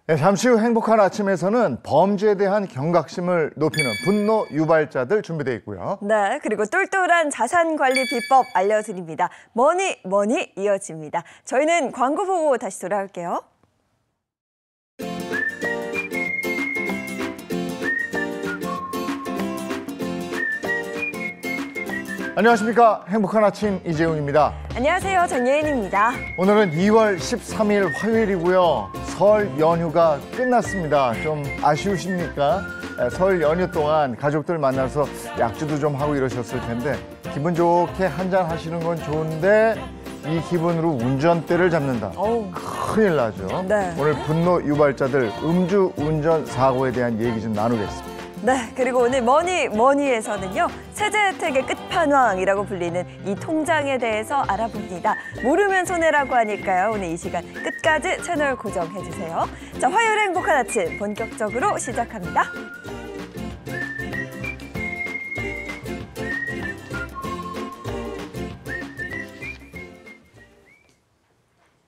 네, 잠시 후 행복한 아침에서는 범죄에 대한 경각심을 높이는 분노 유발자들 준비되어 있고요. 네, 그리고 똘똘한 자산 관리 비법 알려드립니다. 머니 이어집니다. 저희는 광고 보고 다시 돌아올게요. 안녕하십니까. 행복한 아침 이재용입니다. 안녕하세요. 정예인입니다. 오늘은 2월 13일 화요일이고요. 설 연휴가 끝났습니다. 좀 아쉬우십니까? 설 연휴 동안 가족들 만나서 약주도 좀 하고 이러셨을 텐데 기분 좋게 한잔 하시는 건 좋은데 이 기분으로 운전대를 잡는다. 큰일 나죠. 네. 오늘 분노 유발자들 음주 운전 사고에 대한 얘기 좀 나누겠습니다. 네, 그리고 오늘 머니에서는요. 세제 혜택의 끝판왕이라고 불리는 이 통장에 대해서 알아봅니다. 모르면 손해라고 하니까요. 오늘 이 시간 끝까지 채널 고정해주세요. 자, 화요일 행복한 아침 본격적으로 시작합니다.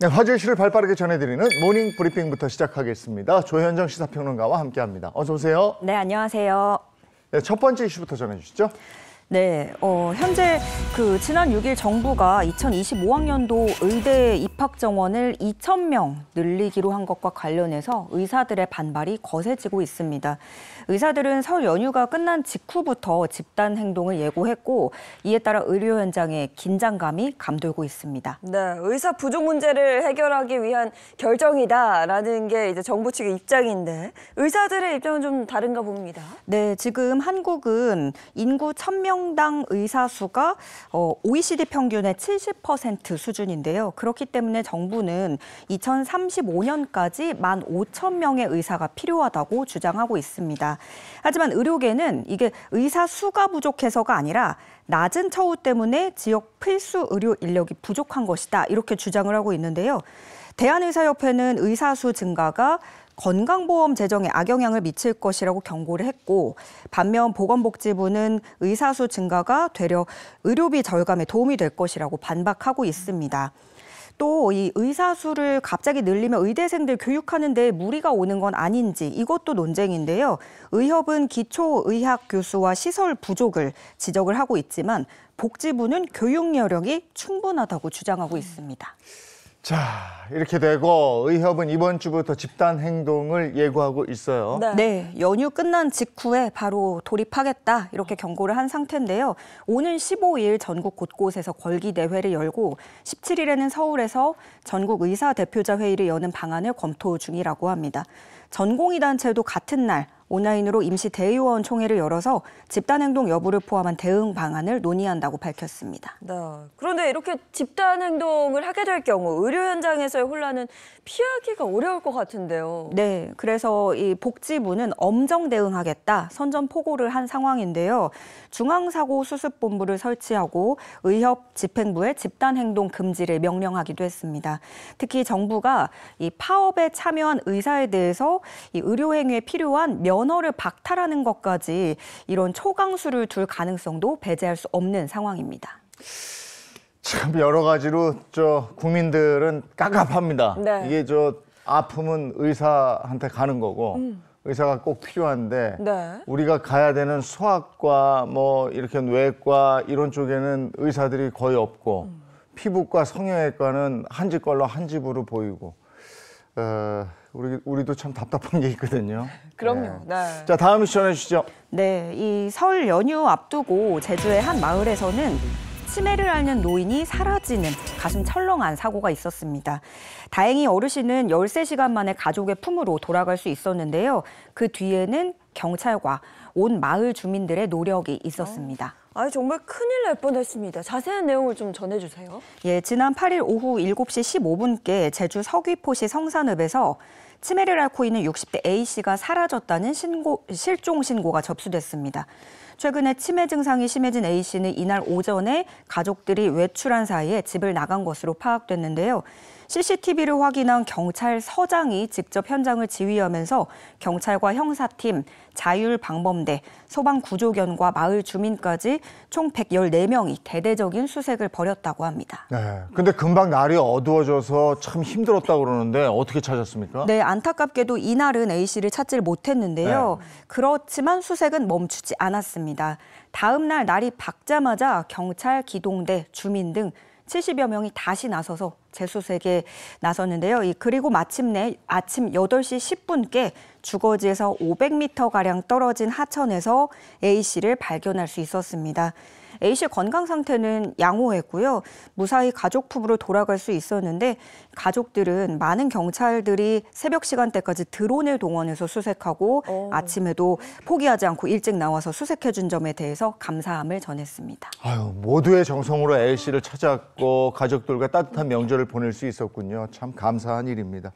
네, 화제 이슈를 발빠르게 전해드리는 모닝 브리핑부터 시작하겠습니다. 조현정 시사평론가와 함께합니다. 어서 오세요. 네, 안녕하세요. 네, 첫 번째 이슈부터 전해주시죠. 네, 현재 지난 6일 정부가 2025학년도 의대 입학 정원을 2,000명 늘리기로 한 것과 관련해서 의사들의 반발이 거세지고 있습니다. 의사들은 설 연휴가 끝난 직후부터 집단 행동을 예고했고 이에 따라 의료 현장에 긴장감이 감돌고 있습니다. 네, 의사 부족 문제를 해결하기 위한 결정이다라는 게 이제 정부 측의 입장인데 의사들의 입장은 좀 다른가 봅니다. 네, 지금 한국은 인구 1,000명당 의사 수가 OECD 평균의 70% 수준인데요. 그렇기 때문에 정부는 2035년까지 15,000명의 의사가 필요하다고 주장하고 있습니다. 하지만 의료계는 이게 의사 수가 부족해서가 아니라 낮은 처우 때문에 지역 필수 의료 인력이 부족한 것이다. 이렇게 주장을 하고 있는데요. 대한의사협회는 의사 수 증가가 건강보험 재정에 악영향을 미칠 것이라고 경고를 했고 반면 보건복지부는 의사수 증가가 되려 의료비 절감에 도움이 될 것이라고 반박하고 있습니다. 또 이 의사수를 갑자기 늘리면 의대생들 교육하는 데 무리가 오는 건 아닌지 이것도 논쟁인데요. 의협은 기초의학 교수와 시설 부족을 지적을 하고 있지만 복지부는 교육 여력이 충분하다고 주장하고 있습니다. 자, 이렇게 되고 의협은 이번 주부터 집단 행동을 예고하고 있어요. 네, 연휴 끝난 직후에 바로 돌입하겠다 이렇게 경고를 한 상태인데요. 오는 15일 전국 곳곳에서 걸기 대회를 열고 17일에는 서울에서 전국 의사 대표자 회의를 여는 방안을 검토 중이라고 합니다. 전공의단체도 같은 날 온라인으로 임시 대의원 총회를 열어서 집단행동 여부를 포함한 대응 방안을 논의한다고 밝혔습니다. 네. 그런데 이렇게 집단 행동을 하게 될 경우 의료 현장에서의 혼란은 피하기가 어려울 것 같은데요. 네, 그래서 이 복지부는 엄정 대응하겠다 선전포고를 한 상황인데요. 중앙사고수습본부를 설치하고 의협 집행부에 집단행동 금지를 명령하기도 했습니다. 특히 정부가 이 파업에 참여한 의사에 대해서 이 의료행위에 필요한 면허를 박탈하는 것까지 이런 초강수를 둘 가능성도 배제할 수 없는 상황입니다. 참 여러 가지로 국민들은 깝깝합니다. 네. 이게 아픔은 의사한테 가는 거고 의사가 꼭 필요한데 네. 우리가 가야 되는 소아과 뭐 이렇게 뇌과 이런 쪽에는 의사들이 거의 없고 피부과 성형외과는 한 집 걸로 한 집으로 보이고 우리도 참 답답한 게 있거든요. 그럼요. 네. 자, 다음 이슈 전해주시죠. 네, 이 설 연휴 앞두고 제주의 한 마을에서는 치매를 앓는 노인이 사라지는 가슴 철렁한 사고가 있었습니다. 다행히 어르신은 13시간 만에 가족의 품으로 돌아갈 수 있었는데요. 그 뒤에는 경찰과 온 마을 주민들의 노력이 있었습니다. 정말 큰일 날 뻔했습니다. 자세한 내용을 좀 전해주세요. 예, 지난 8일 오후 7시 15분께 제주 서귀포시 성산읍에서 치매를 앓고 있는 60대 A씨가 사라졌다는 실종 신고가 접수됐습니다. 최근에 치매 증상이 심해진 A씨는 이날 오전에 가족들이 외출한 사이에 집을 나간 것으로 파악됐는데요. CCTV를 확인한 경찰서장이 직접 현장을 지휘하면서 경찰과 형사팀, 자율방범대, 소방구조견과 마을 주민까지 총 114명이 대대적인 수색을 벌였다고 합니다. 네. 근데 금방 날이 어두워져서 참 힘들었다고 그러는데 어떻게 찾았습니까? 네, 안타깝게도 이날은 A씨를 찾질 못했는데요. 그렇지만 수색은 멈추지 않았습니다. 다음 날 날이 밝자마자 경찰, 기동대, 주민 등 70여 명이 다시 나서서 재수색에 나섰는데요. 그리고 마침내 아침 8시 10분께 주거지에서 500m가량 떨어진 하천에서 A씨를 발견할 수 있었습니다. A씨 건강 상태는 양호했고요. 무사히 가족 품으로 돌아갈 수 있었는데 가족들은 많은 경찰들이 새벽 시간대까지 드론을 동원해서 수색하고 아침에도 포기하지 않고 일찍 나와서 수색해준 점에 대해서 감사함을 전했습니다. 아유, 모두의 정성으로 A씨를 찾았고 가족들과 따뜻한 명절을 보낼 수 있었군요. 참 감사한 일입니다.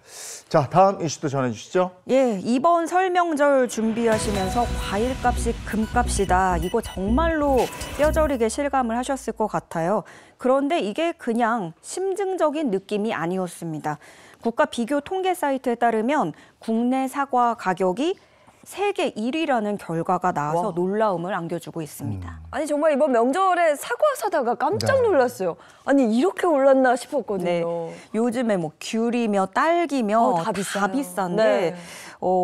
자, 다음 이슈도 전해주시죠. 예, 이번 설 명절 준비하시면서 과일값이 금값이다. 이거 정말로 뼈저리게 실감을 하셨을 것 같아요. 그런데 이게 그냥 심증적인 느낌이 아니었습니다. 국가 비교 통계 사이트에 따르면 국내 사과 가격이 세계 1위라는 결과가 나와서 와. 놀라움을 안겨주고 있습니다. 아니 정말 이번 명절에 사과 사다가 깜짝 놀랐어요. 아니 이렇게 올랐나 싶었거든요. 네, 요즘에 뭐 귤이며 딸기며 다 다 비싸요. 비싼데 네.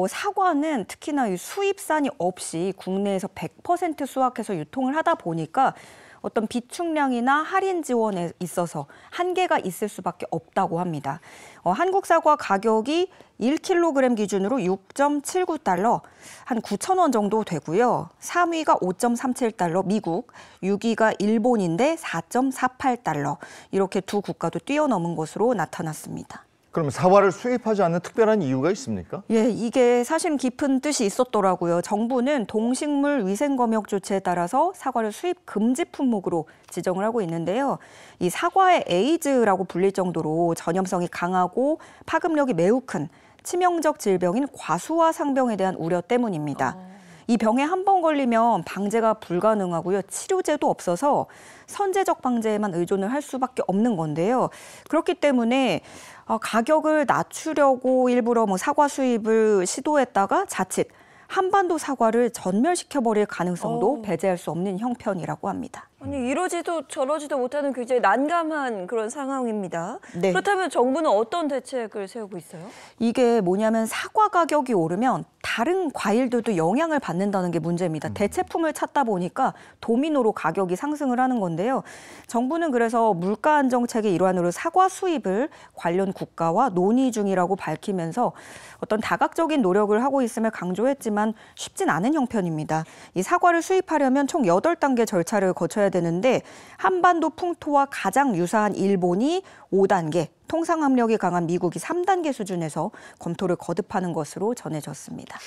사과는 특히나 이 수입산이 없이 국내에서 100% 수확해서 유통을 하다 보니까 어떤 비축량이나 할인 지원에 있어서 한계가 있을 수밖에 없다고 합니다. 한국 사과 가격이 1kg 기준으로 6.79달러, 한 9,000원 정도 되고요. 3위가 5.37달러, 미국, 6위가 일본인데 4.48달러. 이렇게 두 국가도 뛰어넘은 것으로 나타났습니다. 그럼 사과를 수입하지 않는 특별한 이유가 있습니까? 예, 이게 사실 깊은 뜻이 있었더라고요. 정부는 동식물 위생 검역 조치에 따라서 사과를 수입 금지 품목으로 지정을 하고 있는데요. 이 사과의 에이즈라고 불릴 정도로 전염성이 강하고 파급력이 매우 큰 치명적 질병인 과수와 상병에 대한 우려 때문입니다. 이 병에 한 번 걸리면 방제가 불가능하고요. 치료제도 없어서 선제적 방제에만 의존을 할 수밖에 없는 건데요. 그렇기 때문에 가격을 낮추려고 일부러 사과 수입을 시도했다가 자칫 한반도 사과를 전멸시켜버릴 가능성도 배제할 수 없는 형편이라고 합니다. 아니 이러지도 저러지도 못하는 굉장히 난감한 그런 상황입니다. 네. 그렇다면 정부는 어떤 대책을 세우고 있어요? 이게 뭐냐면 사과 가격이 오르면 다른 과일들도 영향을 받는다는 게 문제입니다. 대체품을 찾다 보니까 도미노로 가격이 상승을 하는 건데요. 정부는 그래서 물가 안정책의 일환으로 사과 수입을 관련 국가와 논의 중이라고 밝히면서 어떤 다각적인 노력을 하고 있음을 강조했지만 쉽진 않은 형편입니다. 이 사과를 수입하려면 총 8단계 절차를 거쳐야 되는데 한반도 풍토와 가장 유사한 일본이 5단계, 통상 압력이 강한 미국이 3단계 수준에서 검토를 거듭하는 것으로 전해졌습니다.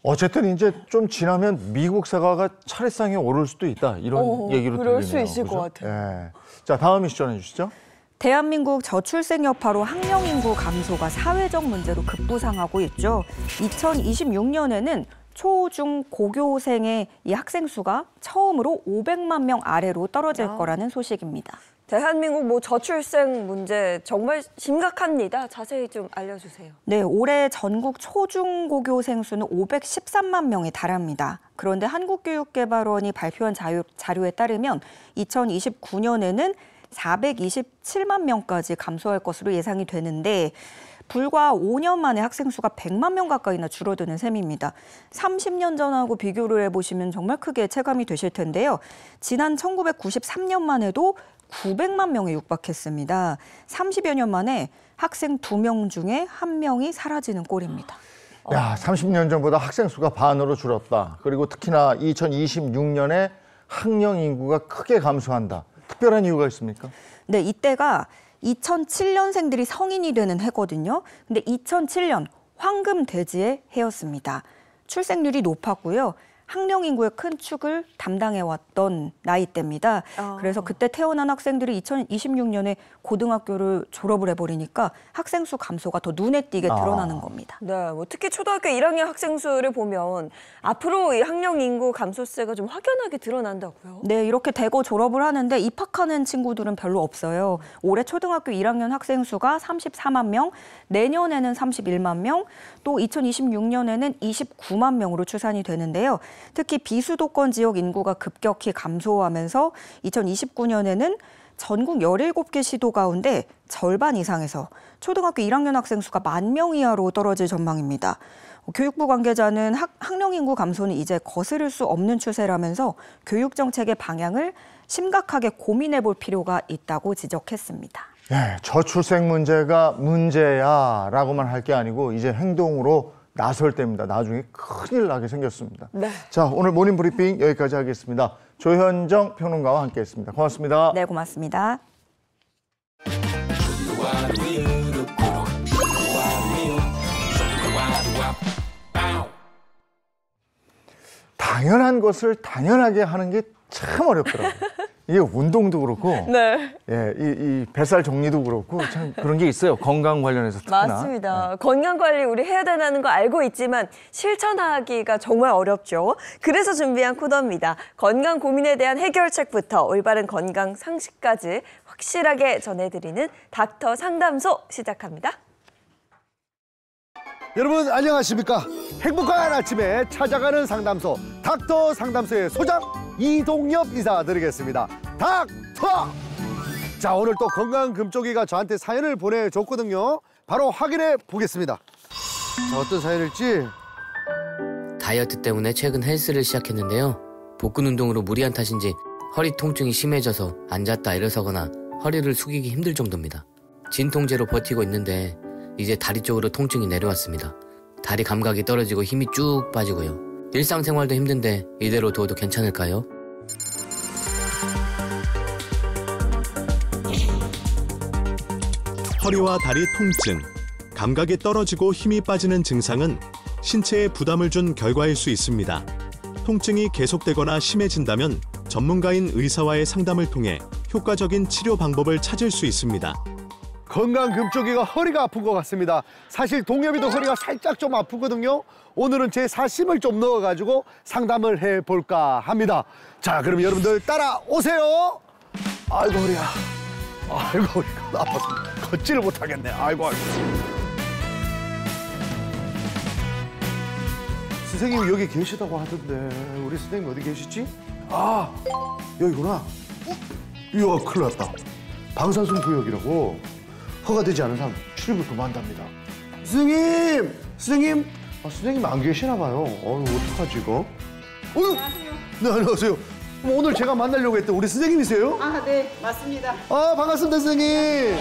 어쨌든 이제 좀 지나면 미국 사과가 차례상에 오를 수도 있다. 이런 얘기로 그럴 들리네요. 수 있을 그죠? 것 같아요. 예. 자, 다음 이슈 전해 주시죠. 대한민국 저출생 여파로 학령 인구 감소가 사회적 문제로 급부상하고 있죠. 2026년에는 초, 중, 고교생의 이 학생 수가 처음으로 500만 명 아래로 떨어질 거라는 소식입니다. 대한민국 저출생 문제 정말 심각합니다. 자세히 좀 알려주세요. 네, 올해 전국 초중고교생 수는 513만 명에 달합니다. 그런데 한국교육개발원이 발표한 자료에 따르면 2029년에는 427만 명까지 감소할 것으로 예상이 되는데 불과 5년 만에 학생 수가 100만 명 가까이나 줄어드는 셈입니다. 30년 전하고 비교를 해보시면 정말 크게 체감이 되실 텐데요. 지난 1993년만 해도 900만 명에 육박했습니다. 30여 년 만에 학생 2명 중에 1명이 사라지는 꼴입니다. 야, 30년 전보다 학생 수가 반으로 줄었다. 그리고 특히나 2026년에 학령 인구가 크게 감소한다. 특별한 이유가 있습니까? 네, 이때가 2007년생들이 성인이 되는 해거든요. 근데 2007년 황금 돼지의 해였습니다. 출생률이 높았고요. 학령 인구의 큰 축을 담당해왔던 나이대입니다. 그래서 그때 태어난 학생들이 2026년에 고등학교를 졸업을 해버리니까 학생 수 감소가 더 눈에 띄게 드러나는 겁니다. 네, 뭐 특히 초등학교 1학년 학생 수를 보면 앞으로 이 학령 인구 감소세가 좀 확연하게 드러난다고요? 네, 이렇게 대거 졸업을 하는데 입학하는 친구들은 별로 없어요. 올해 초등학교 1학년 학생 수가 34만 명, 내년에는 31만 명, 또 2026년에는 29만 명으로 추산이 되는데요. 특히 비수도권 지역 인구가 급격히 감소하면서 2029년에는 전국 17개 시도 가운데 절반 이상에서 초등학교 1학년 학생 수가 1만 명 이하로 떨어질 전망입니다. 교육부 관계자는 학령 인구 감소는 이제 거스를 수 없는 추세라면서 교육 정책의 방향을 심각하게 고민해 볼 필요가 있다고 지적했습니다. 네, 저출생 문제가 문제야라고만 할 게 아니고 이제 행동으로 나설 때입니다. 나중에 큰일 나게 생겼습니다. 네. 자, 오늘 모닝 브리핑 여기까지 하겠습니다. 조현정 평론가와 함께했습니다. 고맙습니다. 네, 고맙습니다. 당연한 것을 당연하게 하는 게 참 어렵더라고요. 이게 운동도 그렇고, 네. 예, 이 뱃살 정리도 그렇고 참 그런 게 있어요. 건강 관련해서 특히나. 맞습니다. 네. 건강 관리 우리 해야 된다는 거 알고 있지만 실천하기가 정말 어렵죠. 그래서 준비한 코너입니다. 건강 고민에 대한 해결책부터 올바른 건강 상식까지 확실하게 전해드리는 닥터 상담소 시작합니다. 여러분 안녕하십니까? 행복한 아침에 찾아가는 상담소 닥터 상담소의 소장 이동엽 인사드리겠습니다. 닥터! 자, 오늘 또 건강 금쪽이가 저한테 사연을 보내줬거든요. 바로 확인해 보겠습니다. 자, 어떤 사연일지. 다이어트 때문에 최근 헬스를 시작했는데요. 복근 운동으로 무리한 탓인지 허리 통증이 심해져서 앉았다 일어서거나 허리를 숙이기 힘들 정도입니다. 진통제로 버티고 있는데 이제 다리 쪽으로 통증이 내려왔습니다. 다리 감각이 떨어지고 힘이 쭉 빠지고요. 일상생활도 힘든데 이대로 둬도 괜찮을까요? 허리와 다리 통증, 감각이 떨어지고 힘이 빠지는 증상은 신체에 부담을 준 결과일 수 있습니다. 통증이 계속되거나 심해진다면 전문가인 의사와의 상담을 통해 효과적인 치료 방법을 찾을 수 있습니다. 건강 금쪽이가 허리가 아픈 것 같습니다. 사실 동엽이도 허리가 살짝 좀 아프거든요. 오늘은 제 사심을 좀 넣어가지고 상담을 해볼까 합니다. 자, 그럼 여러분들 따라오세요. 아이고 허리야. 아이고 허리가 아파서 걷지를 못하겠네. 아이고 아이고. 선생님이 여기 계시다고 하던데 우리 선생님 어디 계시지? 아, 여기구나. 이거 큰일 났다. 방사선 구역이라고. 허가되지 않은 사람 출입을 금한답니다. 선생님! 선생님! 아, 선생님 안 계시나 봐요. 어떡하지 이거? 안녕하세요. 네, 안녕하세요. 오늘 제가 만나려고 했던 우리 선생님이세요? 아, 네, 맞습니다. 아, 반갑습니다, 선생님.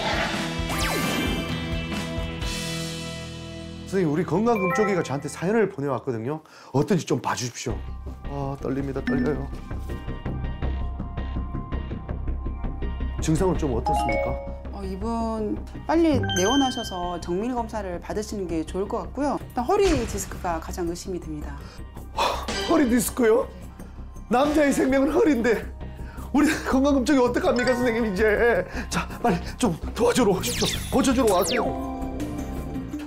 선생님, 우리 건강금쪽이가 저한테 사연을 보내왔거든요. 어떤지 좀 봐주십시오. 아, 떨립니다, 떨려요. 증상은 좀 어떻습니까? 이분 빨리 내원하셔서 정밀 검사를 받으시는 게 좋을 것 같고요. 일단 허리 디스크가 가장 의심이 됩니다. 허리 디스크요? 남자의 생명은 허리인데 우리 건강검정이 어떡합니까, 선생님 이제. 자, 빨리 좀 도와주러 오십시오. 고쳐주러 와세요.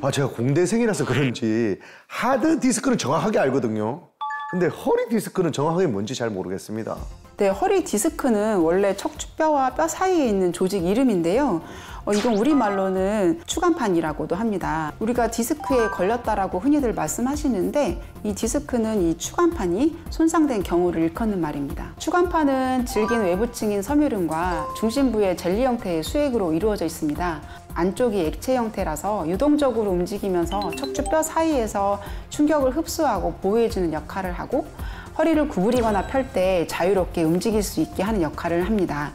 아, 제가 공대생이라서 그런지 하드 디스크는 정확하게 알거든요. 근데 허리 디스크는 정확하게 뭔지 잘 모르겠습니다. 네, 허리 디스크는 원래 척추뼈와 뼈 사이에 있는 조직 이름인데요. 이건 우리말로는 추간판이라고도 합니다. 우리가 디스크에 걸렸다라고 흔히들 말씀하시는데 이 디스크는 이 추간판이 손상된 경우를 일컫는 말입니다. 추간판은 질긴 외부층인 섬유륜과 중심부의 젤리 형태의 수액으로 이루어져 있습니다. 안쪽이 액체 형태라서 유동적으로 움직이면서 척추뼈 사이에서 충격을 흡수하고 보호해주는 역할을 하고 허리를 구부리거나 펼 때 자유롭게 움직일 수 있게 하는 역할을 합니다.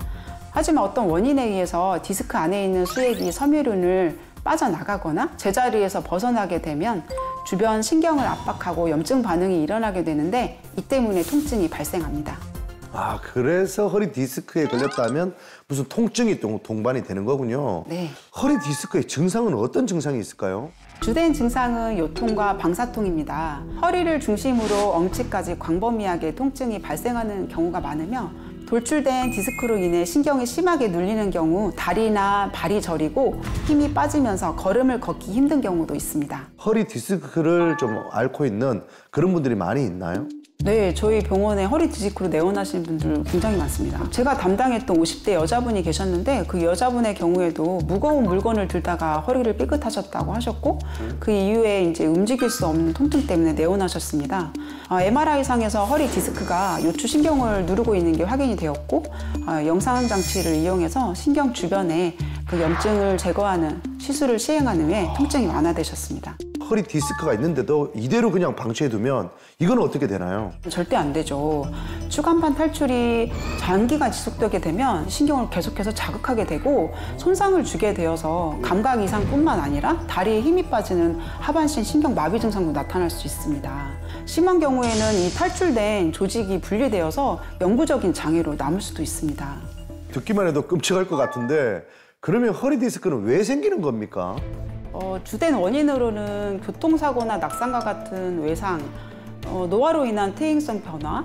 하지만 어떤 원인에 의해서 디스크 안에 있는 수액이 섬유륜을 빠져나가거나 제자리에서 벗어나게 되면 주변 신경을 압박하고 염증 반응이 일어나게 되는데 이 때문에 통증이 발생합니다. 아, 그래서 허리 디스크에 걸렸다면 무슨 통증이 동반이 되는 거군요. 네. 허리 디스크의 증상은 어떤 증상이 있을까요? 주된 증상은 요통과 방사통입니다. 허리를 중심으로 엉치까지 광범위하게 통증이 발생하는 경우가 많으며 돌출된 디스크로 인해 신경이 심하게 눌리는 경우 다리나 발이 저리고 힘이 빠지면서 걸음을 걷기 힘든 경우도 있습니다. 허리 디스크를 좀 앓고 있는 그런 분들이 많이 있나요? 네, 저희 병원에 허리 디스크로 내원하시는 분들 굉장히 많습니다. 제가 담당했던 50대 여자분이 계셨는데 그 여자분의 경우에도 무거운 물건을 들다가 허리를 삐끗하셨다고 하셨고 그 이후에 이제 움직일 수 없는 통증 때문에 내원하셨습니다. MRI상에서 허리 디스크가 요추 신경을 누르고 있는 게 확인이 되었고 영상 장치를 이용해서 신경 주변에 그 염증을 제거하는 시술을 시행한 후에 통증이 완화되셨습니다. 허리 디스크가 있는데도 이대로 그냥 방치해두면 이건 어떻게 되나요? 절대 안 되죠. 추간판 탈출이 장기간 지속되게 되면 신경을 계속해서 자극하게 되고 손상을 주게 되어서 감각 이상뿐만 아니라 다리에 힘이 빠지는 하반신 신경 마비 증상도 나타날 수 있습니다. 심한 경우에는 이 탈출된 조직이 분리되어서 영구적인 장애로 남을 수도 있습니다. 듣기만 해도 끔찍할 것 같은데 그러면 허리 디스크는 왜 생기는 겁니까? 주된 원인으로는 교통사고나 낙상과 같은 외상, 노화로 인한 퇴행성 변화,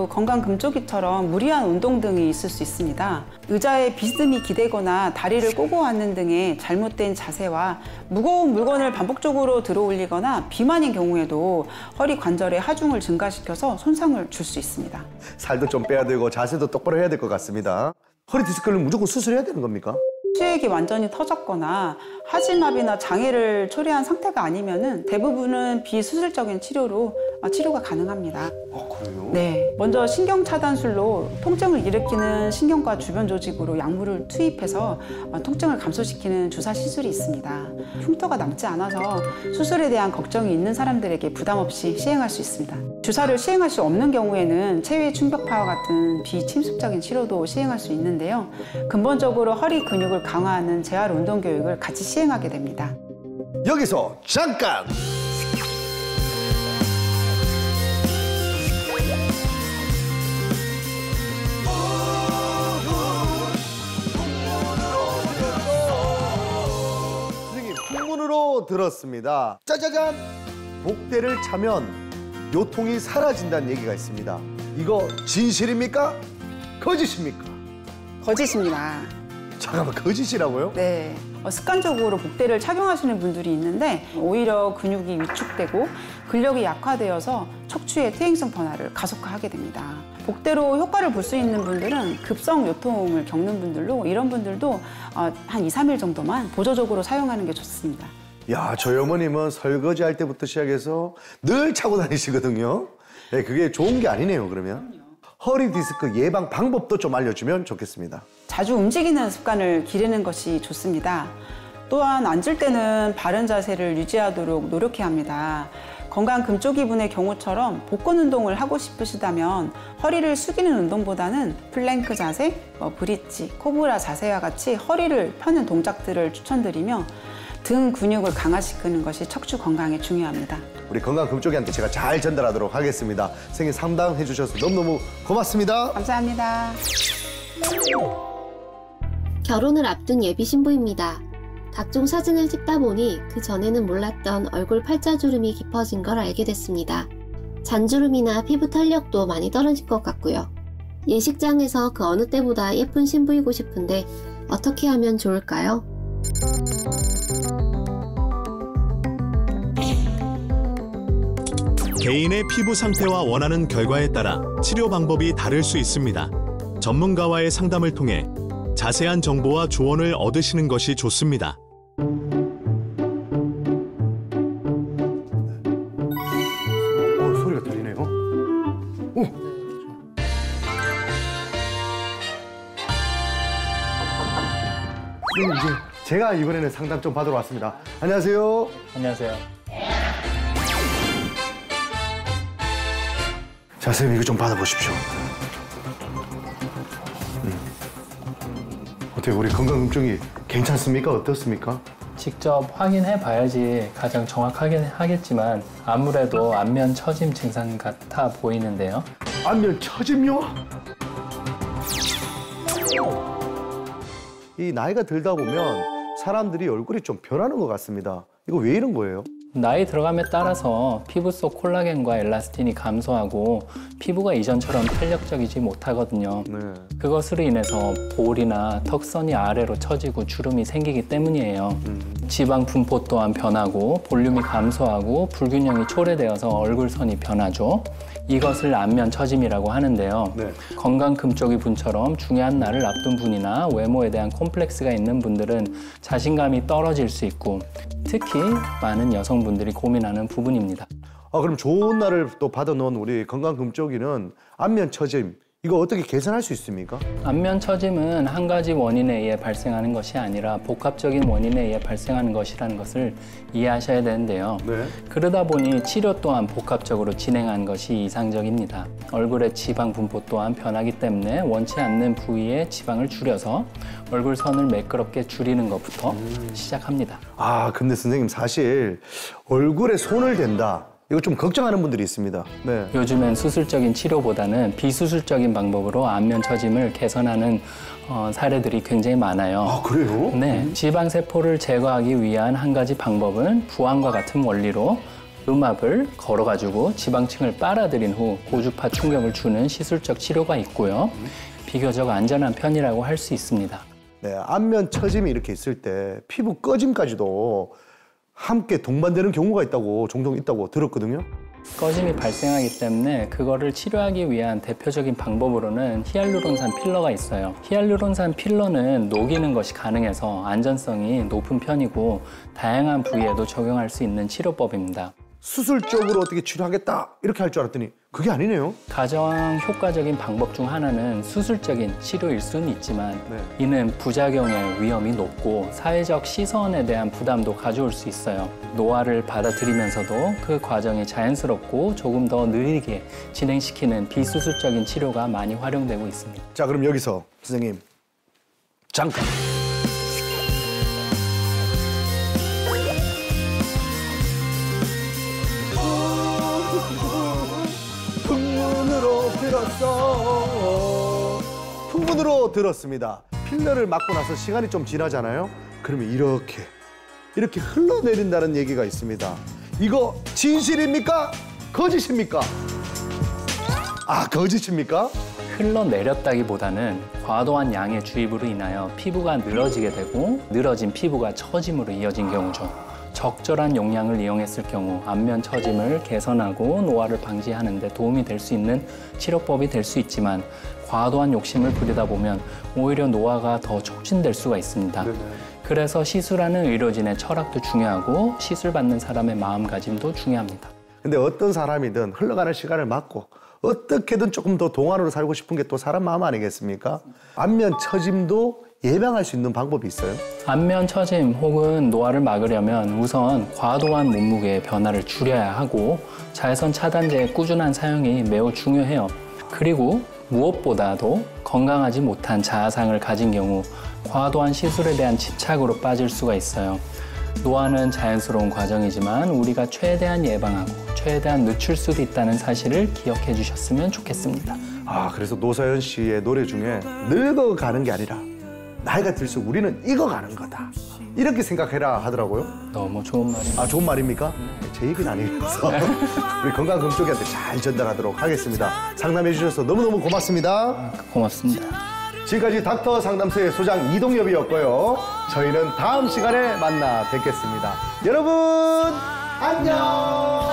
건강 금쪽이처럼 무리한 운동 등이 있을 수 있습니다. 의자에 비스듬히 기대거나 다리를 꼬고 앉는 등의 잘못된 자세와 무거운 물건을 반복적으로 들어올리거나 비만인 경우에도 허리 관절의 하중을 증가시켜서 손상을 줄 수 있습니다. 살도 좀 빼야 되고 자세도 똑바로 해야 될 것 같습니다. 허리 디스크는 무조건 수술해야 되는 겁니까? 수액이 완전히 터졌거나 하지마비나 장애를 초래한 상태가 아니면은 대부분은 비수술적인 치료로 치료가 가능합니다. 그래요? 네, 먼저 신경 차단술로 통증을 일으키는 신경과 주변 조직으로 약물을 투입해서 통증을 감소시키는 주사 시술이 있습니다. 흉터가 남지 않아서 수술에 대한 걱정이 있는 사람들에게 부담 없이 시행할 수 있습니다. 주사를 시행할 수 없는 경우에는 체외 충격파와 같은 비침습적인 치료도 시행할 수 있는데요. 근본적으로 허리 근육을 강화하는 재활 운동 교육을 같이 시행하게 됩니다. 여기서 잠깐! 선생님, 풍문으로 들었습니다. 짜자잔! 복대를 차면 요통이 사라진다는 얘기가 있습니다. 이거 진실입니까? 거짓입니까? 거짓입니다. 잠깐만, 거짓이라고요? 네. 습관적으로 복대를 착용하시는 분들이 있는데 오히려 근육이 위축되고 근력이 약화되어서 척추의 퇴행성 변화를 가속화하게 됩니다. 복대로 효과를 볼 수 있는 분들은 급성 요통을 겪는 분들로 이런 분들도 한 2, 3일 정도만 보조적으로 사용하는 게 좋습니다. 야, 저희 어머님은 설거지 할 때부터 시작해서 늘 차고 다니시거든요. 네, 그게 좋은 게 아니네요, 그러면. 허리 디스크 예방 방법도 좀 알려주면 좋겠습니다. 자주 움직이는 습관을 기르는 것이 좋습니다. 또한 앉을 때는 바른 자세를 유지하도록 노력해야 합니다. 건강 금쪽이분의 경우처럼 복근 운동을 하고 싶으시다면 허리를 숙이는 운동보다는 플랭크 자세, 브릿지, 코브라 자세와 같이 허리를 펴는 동작들을 추천드리며 등 근육을 강화시키는 것이 척추 건강에 중요합니다. 우리 건강 금쪽이한테 제가 잘 전달하도록 하겠습니다. 선생님 상담해 주셔서 너무너무 고맙습니다. 감사합니다. 결혼을 앞둔 예비 신부입니다. 각종 사진을 찍다 보니 그 전에는 몰랐던 얼굴 팔자주름이 깊어진 걸 알게 됐습니다. 잔주름이나 피부 탄력도 많이 떨어질 것 같고요. 예식장에서 그 어느 때보다 예쁜 신부이고 싶은데 어떻게 하면 좋을까요? 개인의 피부 상태와 원하는 결과에 따라 치료 방법이 다를 수 있습니다. 전문가와의 상담을 통해 자세한 정보와 조언을 얻으시는 것이 좋습니다. 소리가 들리네요. 오. 선생님, 이제 제가 이번에는 상담 좀 받으러 왔습니다. 안녕하세요. 안녕하세요. 자, 선생님 이거 좀 받아보십시오. 어떻게 우리 건강검증이 괜찮습니까? 어떻습니까? 직접 확인해 봐야지 가장 정확하긴 하겠지만 아무래도 안면 처짐 증상 같아 보이는데요. 안면 처짐요? 이 나이가 들다 보면 사람들이 얼굴이 좀 변하는 것 같습니다. 이거 왜 이런 거예요? 나이 들어감에 따라서 피부 속 콜라겐과 엘라스틴이 감소하고 피부가 이전처럼 탄력적이지 못하거든요. 네. 그것으로 인해서 볼이나 턱선이 아래로 처지고 주름이 생기기 때문이에요. 지방 분포 또한 변하고 볼륨이 감소하고 불균형이 초래되어서 얼굴선이 변하죠. 이것을 안면 처짐이라고 하는데요. 네. 건강 금쪽이 분처럼 중요한 날을 앞둔 분이나 외모에 대한 콤플렉스가 있는 분들은 자신감이 떨어질 수 있고 특히 많은 여성분들이 고민하는 부분입니다. 그럼 좋은 날을 또 받아놓은 우리 건강금쪽이는 안면 처짐 이거 어떻게 개선할 수 있습니까? 안면 처짐은 한 가지 원인에 의해 발생하는 것이 아니라 복합적인 원인에 의해 발생하는 것이라는 것을 이해하셔야 되는데요. 네. 그러다 보니 치료 또한 복합적으로 진행하는 것이 이상적입니다. 얼굴의 지방 분포 또한 변하기 때문에 원치 않는 부위의 지방을 줄여서 얼굴 선을 매끄럽게 줄이는 것부터 시작합니다. 근데 선생님 사실 얼굴에 손을 댄다. 이거 좀 걱정하는 분들이 있습니다. 네. 요즘엔 수술적인 치료보다는 비수술적인 방법으로 안면 처짐을 개선하는 사례들이 굉장히 많아요. 그래요? 네, 지방세포를 제거하기 위한 한 가지 방법은 부항과 같은 원리로 음압을 걸어가지고 지방층을 빨아들인 후 고주파 충격을 주는 시술적 치료가 있고요. 비교적 안전한 편이라고 할 수 있습니다. 네, 안면 처짐이 이렇게 있을 때 피부 꺼짐까지도 함께 동반되는 경우가 있다고 종종 있다고 들었거든요. 꺼짐이 발생하기 때문에 그거를 치료하기 위한 대표적인 방법으로는 히알루론산 필러가 있어요. 히알루론산 필러는 녹이는 것이 가능해서 안전성이 높은 편이고 다양한 부위에도 적용할 수 있는 치료법입니다. 수술적으로 어떻게 치료하겠다 이렇게 할 줄 알았더니 그게 아니네요. 가장 효과적인 방법 중 하나는 수술적인 치료일 수는 있지만 네. 이는 부작용의 위험이 높고 사회적 시선에 대한 부담도 가져올 수 있어요. 노화를 받아들이면서도 그 과정이 자연스럽고 조금 더 느리게 진행시키는 비수술적인 치료가 많이 활용되고 있습니다. 자, 그럼 여기서 선생님 잠깐. 풍문으로 들었어. 풍문으로 들었습니다. 필러를 맞고 나서 시간이 좀 지나잖아요. 그러면 이렇게 흘러내린다는 얘기가 있습니다. 이거 진실입니까? 거짓입니까? 거짓입니까? 흘러내렸다기보다는 과도한 양의 주입으로 인하여 피부가 늘어지게 되고 늘어진 피부가 처짐으로 이어진 경우죠. 적절한 용량을 이용했을 경우 안면 처짐을 개선하고 노화를 방지하는 데 도움이 될 수 있는 치료법이 될 수 있지만 과도한 욕심을 부리다 보면 오히려 노화가 더 촉진될 수가 있습니다. 그래서 시술하는 의료진의 철학도 중요하고 시술받는 사람의 마음가짐도 중요합니다. 근데 어떤 사람이든 흘러가는 시간을 막고 어떻게든 조금 더 동안으로 살고 싶은 게 또 사람 마음 아니겠습니까? 안면 처짐도 예방할 수 있는 방법이 있어요? 안면 처짐 혹은 노화를 막으려면 우선 과도한 몸무게의 변화를 줄여야 하고 자외선 차단제의 꾸준한 사용이 매우 중요해요. 그리고 무엇보다도 건강하지 못한 자아상을 가진 경우 과도한 시술에 대한 집착으로 빠질 수가 있어요. 노화는 자연스러운 과정이지만 우리가 최대한 예방하고 최대한 늦출 수도 있다는 사실을 기억해 주셨으면 좋겠습니다. 그래서 노사연 씨의 노래 중에 늙어가는 게 아니라 나이가 들수록 우리는 익어가는 거다. 이렇게 생각해라 하더라고요. 너무 좋은 말입니다. 좋은 말입니까? 제 얘기는 아니라서 우리 건강금쪽이한테 잘 전달하도록 하겠습니다. 상담해 주셔서 너무너무 고맙습니다. 고맙습니다. 지금까지 닥터 상담소의 소장 이동엽이었고요. 저희는 다음 시간에 만나 뵙겠습니다. 여러분 안녕.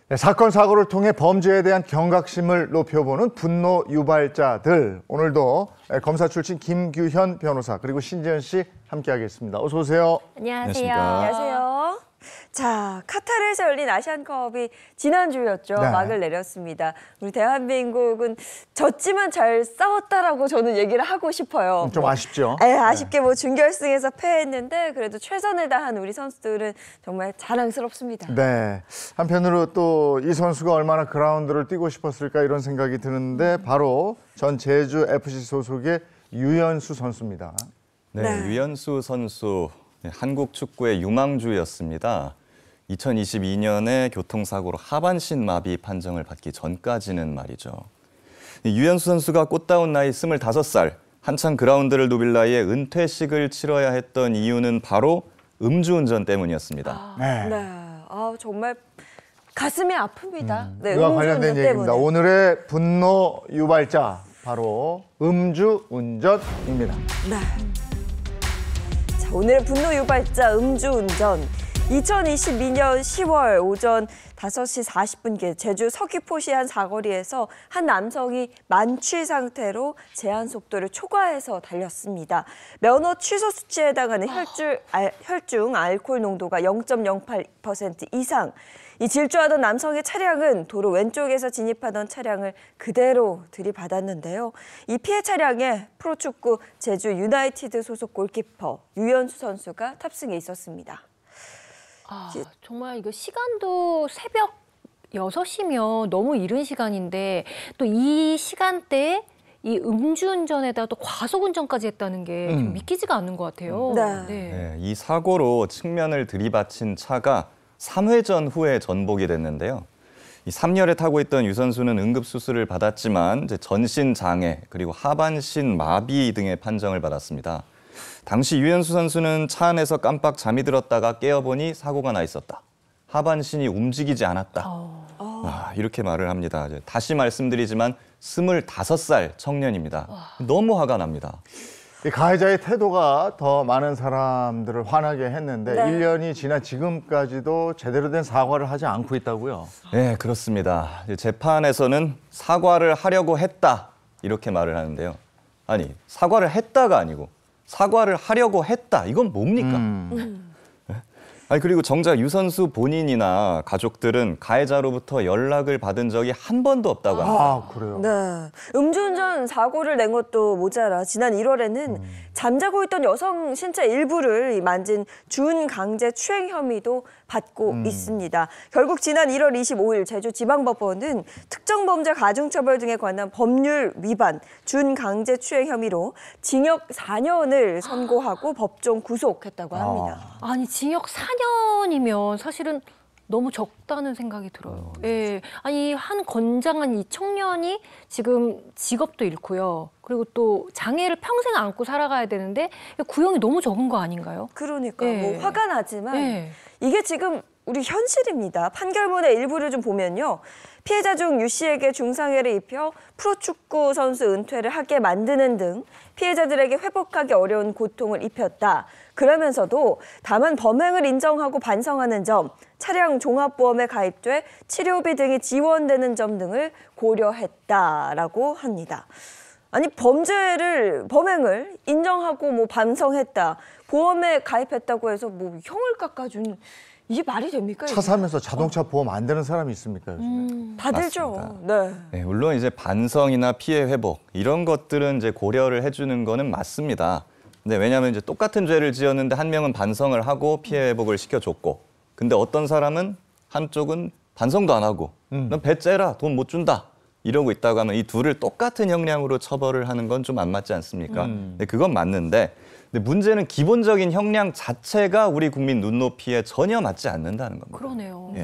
네, 사건 사고를 통해 범죄에 대한 경각심을 높여보는 분노 유발자들. 오늘도 검사 출신 김규현 변호사 그리고 신지연 씨 함께하겠습니다. 어서 오세요. 안녕하세요. 안녕하세요. 자, 카타르에서 열린 아시안컵이 지난주였죠. 네. 막을 내렸습니다. 우리 대한민국은 졌지만 잘 싸웠다라고 저는 얘기를 하고 싶어요. 좀 아쉽죠? 아쉽게 준결승에서 패했는데 그래도 최선을 다한 우리 선수들은 정말 자랑스럽습니다. 네. 한편으로 또 이 선수가 얼마나 그라운드를 뛰고 싶었을까 이런 생각이 드는데 바로 전 제주 FC 소속의 유연수 선수입니다. 네, 유연수 선수 한국 축구의 유망주였습니다. 2022년에 교통사고로 하반신 마비 판정을 받기 전까지는 말이죠. 유현수 선수가 꽃다운 나이 25살, 한창 그라운드를 누빌 나이에 은퇴식을 치러야 했던 이유는 바로 음주운전 때문이었습니다. 네. 정말 가슴이 아픕니다. 네, 이와 음주운전 관련된 얘기입니다. 때문에. 오늘의 분노 유발자 바로 음주운전입니다. 네. 자, 오늘의 분노 유발자 음주운전. 2022년 10월 오전 5시 40분께 제주 서귀포시 한 사거리에서 한 남성이 만취 상태로 제한 속도를 초과해서 달렸습니다. 면허 취소 수치에 해당하는 혈중 알코올 농도가 0.08% 이상. 이 질주하던 남성의 차량은 도로 왼쪽에서 진입하던 차량을 그대로 들이받았는데요. 이 피해 차량에 프로축구 제주 유나이티드 소속 골키퍼 유현수 선수가 탑승해 있었습니다. 정말 이거 시간도 새벽 6시면 너무 이른 시간인데 또 이 시간대에 이 음주운전에다 또 과속운전까지 했다는 게 좀 믿기지가 않는 것 같아요. 네, 이 사고로 측면을 들이받친 차가 3회전 후에 전복이 됐는데요. 이 3열에 타고 있던 유 선수는 응급수술을 받았지만 이제 전신 장애 그리고 하반신 마비 등의 판정을 받았습니다. 당시 유현수 선수는 차 안에서 깜빡 잠이 들었다가 깨어보니 사고가 나 있었다. 하반신이 움직이지 않았다. 이렇게 말을 합니다. 다시 말씀드리지만 25살 청년입니다. 너무 화가 납니다. 이 가해자의 태도가 더 많은 사람들을 화나게 했는데 네. 1년이 지난 지금까지도 제대로 된 사과를 하지 않고 있다고요? 네, 그렇습니다. 재판에서는 사과를 하려고 했다. 이렇게 말을 하는데요. 아니, 사과를 했다가 아니고 사과를 하려고 했다. 이건 뭡니까? 아니, 그리고 정작 유 선수 본인이나 가족들은 가해자로부터 연락을 받은 적이 한 번도 없다고 합니다. 그래요? 네. 음주운전 사고를 낸 것도 모자라 지난 1월에는 잠자고 있던 여성 신체 일부를 만진 준강제 추행 혐의도 받고 있습니다. 결국 지난 1월 25일 제주지방법원은 특정범죄 가중처벌 등에 관한 법률 위반, 준강제 추행 혐의로 징역 4년을 선고하고 법정 구속했다고 합니다. 아니 징역 4년이면 사실은 너무 적다는 생각이 들어요. 예, 아니 한 건장한 이 청년이 지금 직업도 잃고요. 그리고 또 장애를 평생 안고 살아가야 되는데 구형이 너무 적은 거 아닌가요? 그러니까 예. 뭐 화가 나지만 예. 이게 지금 우리 현실입니다. 판결문의 일부를 좀 보면요. 피해자 중 유 씨에게 중상해를 입혀 프로축구 선수 은퇴를 하게 만드는 등 피해자들에게 회복하기 어려운 고통을 입혔다. 그러면서도 다만 범행을 인정하고 반성하는 점, 차량 종합보험에 가입돼 치료비 등이 지원되는 점 등을 고려했다라고 합니다. 아니 범행을 인정하고 뭐 반성했다, 보험에 가입했다고 해서 뭐 형을 깎아준 이게 말이 됩니까? 차 사면서 자동차 보험 안 되는 사람이 있습니까? 요즘에? 다 들죠. 네. 네, 물론 이제 반성이나 피해 회복 이런 것들은 이제 고려를 해주는 거는 맞습니다. 근데 왜냐하면 이제 똑같은 죄를 지었는데 한 명은 반성을 하고 피해 회복을 시켜줬고, 근데 어떤 사람은 한쪽은 반성도 안 하고 넌 배 째라 돈 못 준다 이러고 있다고 하면 이 둘을 똑같은 형량으로 처벌을 하는 건 좀 안 맞지 않습니까? 근데 그건 맞는데. 근데 문제는 기본적인 형량 자체가 우리 국민 눈높이에 전혀 맞지 않는다는 겁니다. 그러네요. 예.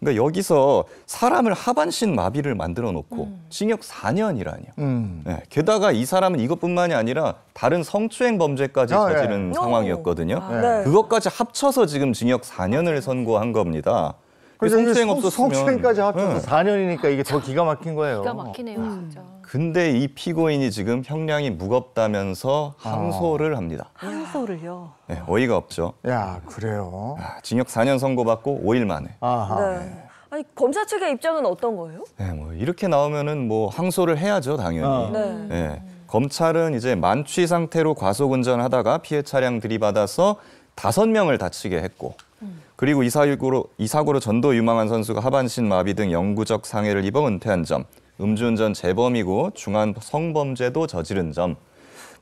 그러니까 여기서 사람을 하반신 마비를 만들어 놓고 징역 4년이라니요. 예. 게다가 이 사람은 이것뿐만이 아니라 다른 성추행 범죄까지 저지른 상황이었거든요. 네. 그것까지 합쳐서 지금 징역 4년을 선고한 겁니다. 그래서 성추행 없었으면 성추행까지 합쳐서 4년이니까 이게 더 기가 막힌 거예요. 기가 막히네요, 진짜. 근데 이 피고인이 지금 형량이 무겁다면서 항소를 합니다. 항소를요? 네, 어이가 없죠. 야, 그래요? 징역 4년 선고받고 5일 만에. 네. 아니 검사 측의 입장은 어떤 거예요? 네, 뭐 이렇게 나오면은 뭐 항소를 해야죠, 당연히. 네. 네, 검찰은 이제 만취 상태로 과속운전하다가 피해 차량 들이받아서 5명을 다치게 했고, 그리고 이 사고로 전도 유망한 선수가 하반신 마비 등 영구적 상해를 입어 은퇴한 점, 음주운전 재범이고 중한 성범죄도 저지른 점,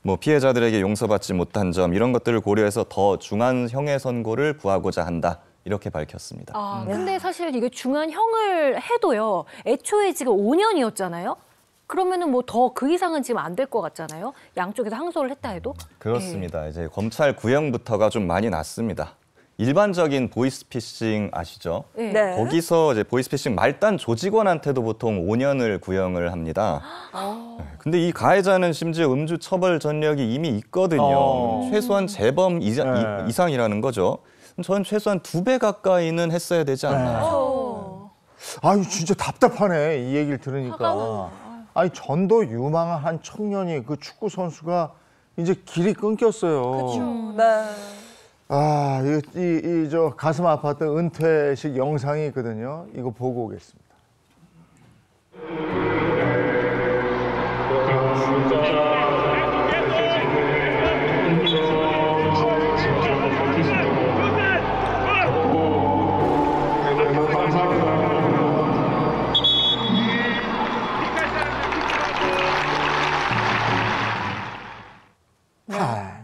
뭐 피해자들에게 용서받지 못한 점, 이런 것들을 고려해서 더 중한 형의 선고를 구하고자 한다. 이렇게 밝혔습니다. 근데 사실 이게 중한 형을 해도요. 애초에 지금 5년이었잖아요. 그러면은 뭐 더 그 이상은 지금 안 될 것 같잖아요. 양쪽에서 항소를 했다 해도. 그렇습니다. 이제 검찰 구형부터가 좀 많이 났습니다. 일반적인 보이스피싱 아시죠? 네. 거기서 이제 보이스피싱 말단 조직원한테도 보통 5년을 구형을 합니다. 근데 이 가해자는 심지어 음주 처벌 전력이 이미 있거든요. 최소한 재범 이상이라는 거죠. 저는 최소한 2배 가까이는 했어야 되지 않나요? 아유 진짜 답답하네 이 얘기를 들으니까. 아니 전도 유망한 한 청년이 그 축구 선수가 이제 길이 끊겼어요. 네. 아, 저 가슴 아팠던 은퇴식 영상이 있거든요. 이거 보고 오겠습니다.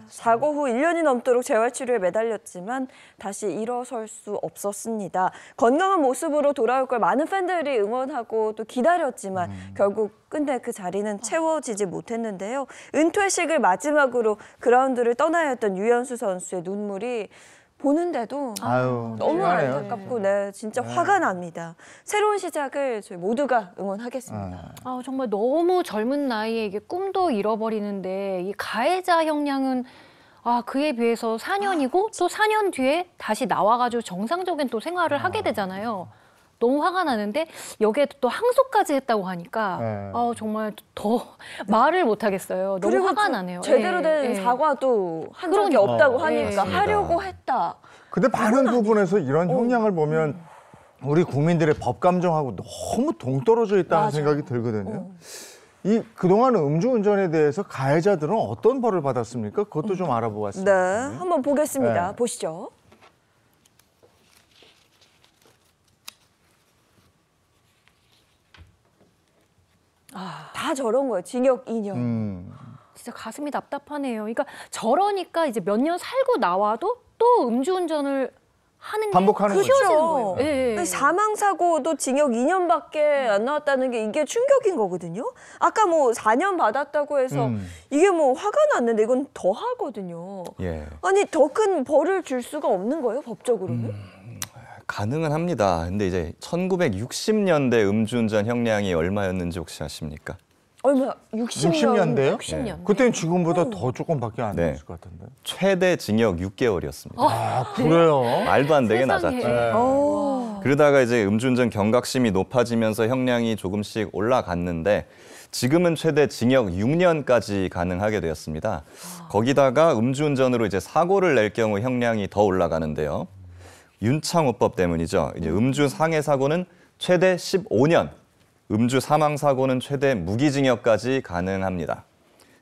사고 후 1년이 넘도록 재활치료에 매달렸지만 다시 일어설 수 없었습니다. 건강한 모습으로 돌아올 걸 많은 팬들이 응원하고 또 기다렸지만 결국 끝내 그 자리는 채워지지 못했는데요. 은퇴식을 마지막으로 그라운드를 떠나야 했던 유현수 선수의 눈물이 보는데도 너무 찡하네요, 안타깝고 네, 진짜 화가 납니다. 새로운 시작을 저희 모두가 응원하겠습니다. 정말 너무 젊은 나이에 이게 꿈도 잃어버리는데 이 가해자 형량은 그에 비해서 4년이고 또 4년 뒤에 다시 나와가지고 정상적인 또 생활을 하게 되잖아요. 너무 화가 나는데 여기에 또 항소까지 했다고 하니까 정말 더 말을 못 하겠어요. 너무 화가 나네요. 제대로 된 사과도 한 적이 없다고 하니까 하려고 했다. 근데 많은 부분에서 이런 형량을 보면 우리 국민들의 법 감정하고 너무 동떨어져 있다는 생각이 들거든요. 이 그동안 음주운전에 대해서 가해자들은 어떤 벌을 받았습니까? 그것도 좀 알아보았습니다. 네, 한번 보겠습니다. 보시죠. 다 저런 거예요. 징역 2년. 진짜 가슴이 답답하네요. 그러니까 저러니까 이제 몇 년 살고 나와도 또 음주운전을 하는 게 반복하는 거죠. 쉬워지는 거예요. 네. 사망 사고도 징역 2년밖에 안 나왔다는 게 이게 충격인 거거든요. 아까 뭐 4년 받았다고 해서 이게 뭐 화가 났는데 이건 더 하거든요. 예. 아니 더 큰 벌을 줄 수가 없는 거예요, 법적으로는? 가능은 합니다. 근데 이제 1960년대 음주운전 형량이 얼마였는지 혹시 아십니까? 얼마? 60년대요? 60년. 그때는 지금보다 더 조금밖에 안 됐을 것 같은데. 최대 징역 6개월이었습니다. 아, 그래요? 말도 안 되게 세상에. 낮았죠. 그러다가 이제 음주운전 경각심이 높아지면서 형량이 조금씩 올라갔는데 지금은 최대 징역 6년까지 가능하게 되었습니다. 거기다가 음주운전으로 이제 사고를 낼 경우 형량이 더 올라가는데요. 윤창호법 때문이죠. 이제 음주 상해 사고는 최대 15년, 음주 사망 사고는 최대 무기징역까지 가능합니다.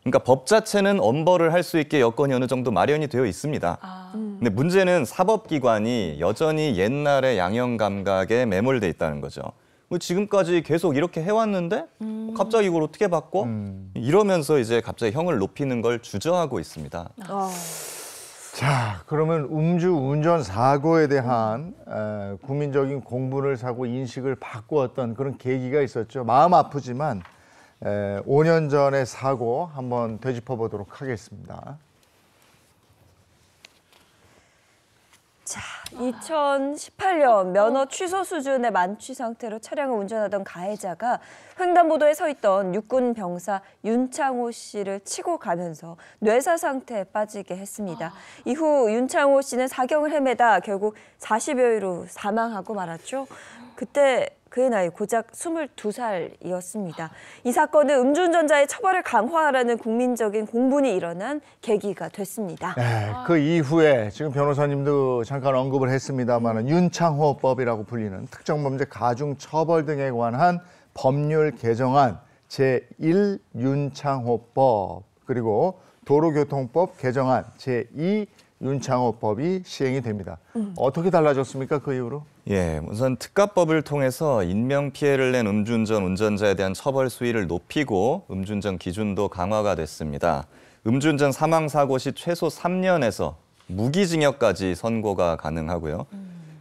그러니까 법 자체는 엄벌을 할 수 있게 여건이 어느 정도 마련이 되어 있습니다. 근데 문제는 사법기관이 여전히 옛날의 양형 감각에 매몰돼 있다는 거죠. 지금까지 계속 이렇게 해왔는데 갑자기 이걸 어떻게 바꿔? 이러면서 이제 갑자기 형을 높이는 걸 주저하고 있습니다. 자, 그러면 음주운전 사고에 대한 국민적인 공분을 사고 인식을 바꾸었던 그런 계기가 있었죠. 마음 아프지만 5년 전의 사고 한번 되짚어보도록 하겠습니다. 자, 2018년 면허 취소 수준의 만취 상태로 차량을 운전하던 가해자가 횡단보도에 서 있던 육군 병사 윤창호 씨를 치고 가면서 뇌사 상태에 빠지게 했습니다. 이후 윤창호 씨는 사경을 헤매다 결국 40여일로 사망하고 말았죠. 그때 그의 나이 고작 22살이었습니다. 이 사건은 음주운전자의 처벌을 강화하라는 국민적인 공분이 일어난 계기가 됐습니다. 네, 그 이후에 지금 변호사님도 잠깐 언급을 했습니다만 윤창호법이라고 불리는 특정범죄 가중처벌 등에 관한 법률 개정안 제1 윤창호법 그리고 도로교통법 개정안 제2 윤창호법이 시행이 됩니다. 어떻게 달라졌습니까? 그 이후로? 예, 우선 특가법을 통해서 인명피해를 낸 음주운전 운전자에 대한 처벌 수위를 높이고 음주운전 기준도 강화가 됐습니다. 음주운전 사망사고 시 최소 3년에서 무기징역까지 선고가 가능하고요.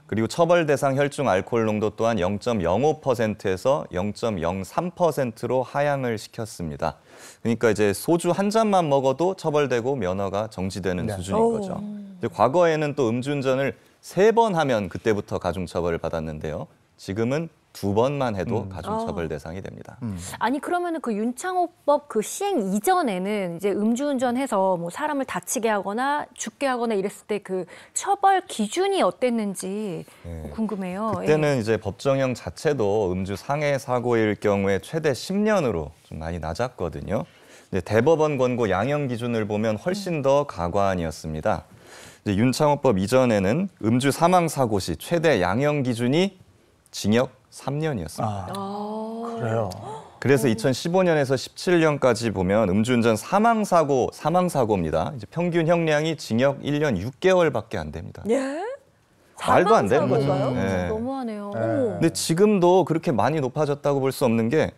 그리고 처벌 대상 혈중 알코올 농도 또한 0.05%에서 0.03%로 하향을 시켰습니다. 그러니까 이제 소주 한 잔만 먹어도 처벌되고 면허가 정지되는 수준인 거죠. 이제 과거에는 또 음주운전을 3번 하면 그때부터 가중처벌을 받았는데요. 지금은 2번만 해도 가중처벌 대상이 됩니다. 아니 그러면은 그 윤창호법 그 시행 이전에는 이제 음주운전해서 뭐 사람을 다치게 하거나 죽게 하거나 이랬을 때 그 처벌 기준이 어땠는지 궁금해요. 그때는 이제 법정형 자체도 음주 상해 사고일 경우에 최대 10년으로 좀 많이 낮았거든요. 이제 대법원 권고 양형 기준을 보면 훨씬 더 가관이었습니다. 이제 윤창호법 이전에는 음주 사망 사고 시 최대 양형 기준이 징역 3년이었습니다. 그래요. 그래서 2015년에서 17년까지 보면 음주운전 사망사고입니다. 이제 평균 형량이 징역 1년 6개월밖에 안 됩니다. 예? 말도 안 되는 거죠. 사망사고인가요? 너무하네요. 어머. 근데 지금도 그렇게 많이 높아졌다고 볼 수 없는 게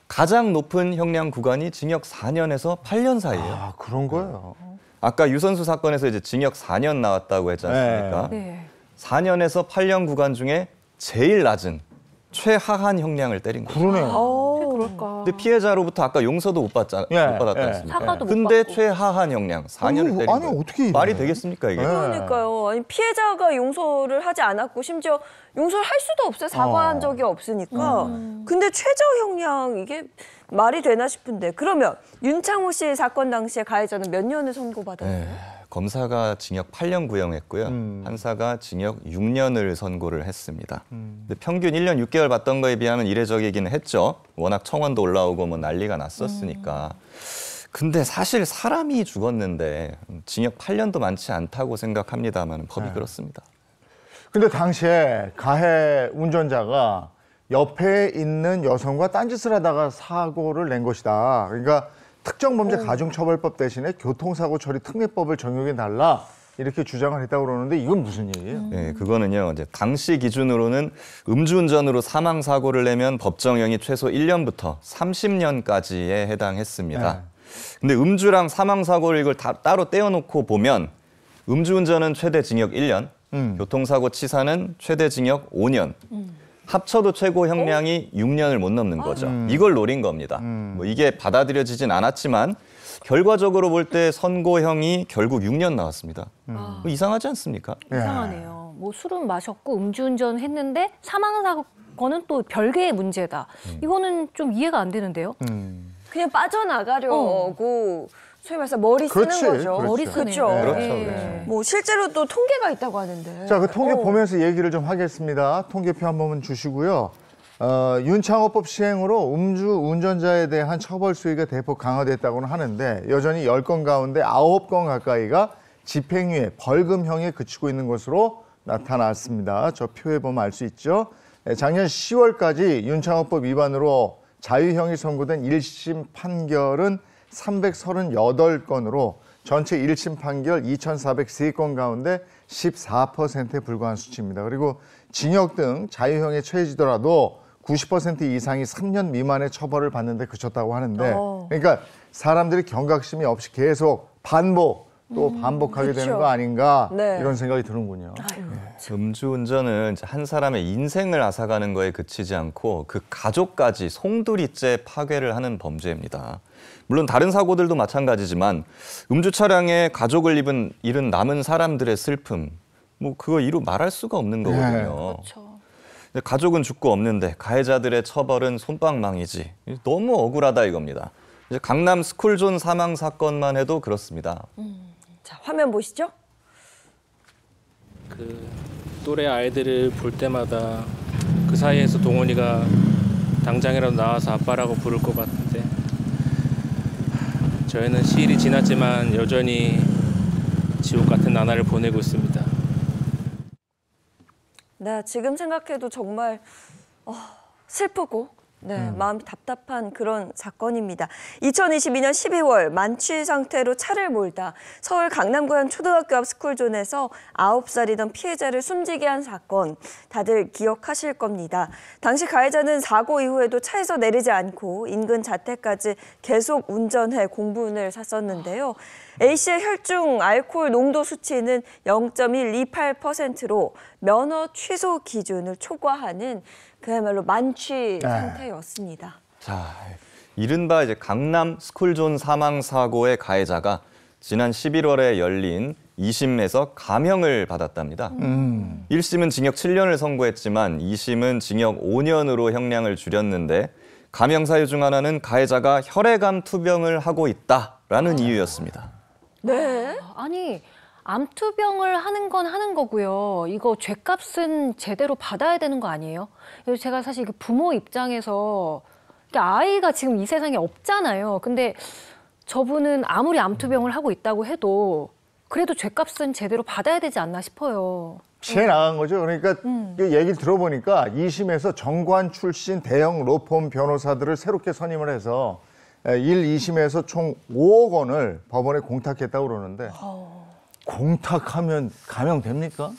가장 높은 형량 구간이 징역 4년에서 8년 사이예요. 아, 그런 거예요. 아까 유선수 사건에서 이제 징역 4년 나왔다고 했지 않습니까? 네. 4년에서 8년 구간 중에 제일 낮은 최하한 형량을 때린 거죠. 그러네요. 그럴까? 근데 피해자로부터 아까 용서도 못 받았지 않습니까? 사과도 못 근데 받고. 최하한 형량 4년을 때린 아니, 거예요. 어떻게 이래? 말이 되겠습니까 이게? 그러니까요. 아니 피해자가 용서를 하지 않았고 심지어 용서를 할 수도 없어요. 사과한 적이 없으니까. 근데 최저 형량 이게 말이 되나 싶은데 그러면 윤창호 씨 사건 당시에 가해자는 몇 년을 선고받았나요? 검사가 징역 8년 구형했고요. 판사가 징역 6년을 선고를 했습니다. 근데 평균 1년 6개월 받던 거에 비하면 이례적이기는 했죠. 워낙 청원도 올라오고 뭐 난리가 났었으니까. 근데 사실 사람이 죽었는데 징역 8년도 많지 않다고 생각합니다만 법이 그렇습니다. 근데 당시에 가해 운전자가 옆에 있는 여성과 딴짓을 하다가 사고를 낸 것이다. 그러니까 특정범죄 가중처벌법 대신에 교통사고 처리 특례법을 적용해 달라 이렇게 주장을 했다고 그러는데 이건 무슨 얘기예요? 네, 그거는요. 이제 당시 기준으로는 음주운전으로 사망 사고를 내면 법정형이 최소 1년부터 30년까지에 해당했습니다. 근데 음주랑 사망 사고를 이걸 다 따로 떼어놓고 보면 음주운전은 최대 징역 1년, 교통사고 치사는 최대 징역 5년. 합쳐도 최고 형량이 6년을 못 넘는 거죠. 이걸 노린 겁니다. 뭐 이게 받아들여지진 않았지만 결과적으로 볼 때 선고형이 결국 6년 나왔습니다. 뭐 이상하지 않습니까? 이상하네요. 뭐 술은 마셨고 음주운전 했는데 사망사고는 또 별개의 문제다. 이거는 좀 이해가 안 되는데요. 그냥 빠져나가려고 소위 말해서 머리 쓰는 그렇지, 거죠. 그렇죠. 머리 쓰는 그렇죠. 거. 그렇죠. 뭐 실제로 또 통계가 있다고 하는데. 자, 그 통계 보면서 얘기를 좀 하겠습니다. 통계표 한 번만 주시고요. 윤창호법 시행으로 음주 운전자에 대한 처벌 수위가 대폭 강화됐다고는 하는데 여전히 10건 가운데 9건 가까이가 집행유예, 벌금형에 그치고 있는 것으로 나타났습니다. 저 표에 보면 알 수 있죠. 작년 10월까지 윤창호법 위반으로 자유형이 선고된 1심 판결은 338건으로 전체 1심 판결 2,403건 가운데 14%에 불과한 수치입니다. 그리고 징역 등 자유형에 처해지더라도 90% 이상이 3년 미만의 처벌을 받는 데 그쳤다고 하는데 그러니까 사람들이 경각심이 없이 계속 반복하게 되는 거 아닌가 이런 생각이 드는군요. 음주운전은 한 사람의 인생을 앗아가는 거에 그치지 않고 그 가족까지 송두리째 파괴를 하는 범죄입니다. 물론 다른 사고들도 마찬가지지만 음주 차량에 가족을 잃은 남은 사람들의 슬픔, 뭐 그거 이루 말할 수가 없는 거거든요. 그렇죠. 가족은 죽고 없는데 가해자들의 처벌은 솜방망이지. 너무 억울하다 이겁니다. 이제 강남 스쿨존 사망 사건만 해도 그렇습니다. 자, 화면 보시죠. 그 또래 아이들을 볼 때마다 그 사이에서 동원이가 당장이라도 나와서 아빠라고 부를 것 같은데 저희는 시일이 지났지만 여전히 지옥 같은 나날을 보내고 있습니다. 네, 지금 생각해도 정말 슬프고 마음이 답답한 그런 사건입니다. 2022년 12월 만취 상태로 차를 몰다 서울 강남구 한 초등학교 앞 스쿨존에서 9살이던 피해자를 숨지게 한 사건 다들 기억하실 겁니다. 당시 가해자는 사고 이후에도 차에서 내리지 않고 인근 자택까지 계속 운전해 공분을 샀었는데요. A씨의 혈중 알코올 농도 수치는 0.128%로 면허 취소 기준을 초과하는 그야말로 만취 상태였습니다. 자, 이른바 이제 강남 스쿨존 사망 사고의 가해자가 지난 11월에 열린 2심에서 감형을 받았답니다. 1심은 징역 7년을 선고했지만 2심은 징역 5년으로 형량을 줄였는데 감형 사유 중 하나는 가해자가 혈액암 투병을 하고 있다라는 이유였습니다. 네. 아니, 암투병을 하는 건 하는 거고요. 이거 죗값은 제대로 받아야 되는 거 아니에요? 그래서 제가 사실 부모 입장에서 아이가 지금 이 세상에 없잖아요. 근데 저분은 아무리 암투병을 하고 있다고 해도 그래도 죗값은 제대로 받아야 되지 않나 싶어요. 피해 나간 거죠. 그러니까 그 얘기를 들어보니까 2심에서 정관 출신 대형 로펌 변호사들을 새롭게 선임을 해서 1, 2심에서 총 5억 원을 법원에 공탁했다고 그러는데 공탁하면 감형됩니까?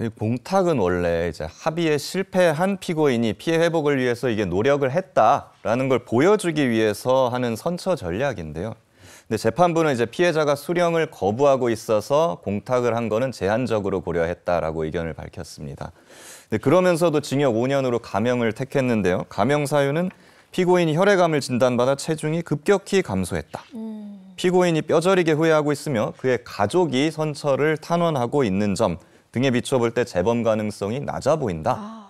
이 공탁은 원래 이제 합의에 실패한 피고인이 피해 회복을 위해서 이게 노력을 했다라는 걸 보여주기 위해서 하는 선처 전략인데요. 근데 재판부는 이제 피해자가 수령을 거부하고 있어서 공탁을 한 거는 제한적으로 고려했다라고 의견을 밝혔습니다. 근데 그러면서도 징역 5년으로 감형을 택했는데요. 감형 사유는 피고인이 혈액암을 진단받아 체중이 급격히 감소했다. 피고인이 뼈저리게 후회하고 있으며 그의 가족이 선처를 탄원하고 있는 점 등에 비춰볼 때 재범 가능성이 낮아 보인다.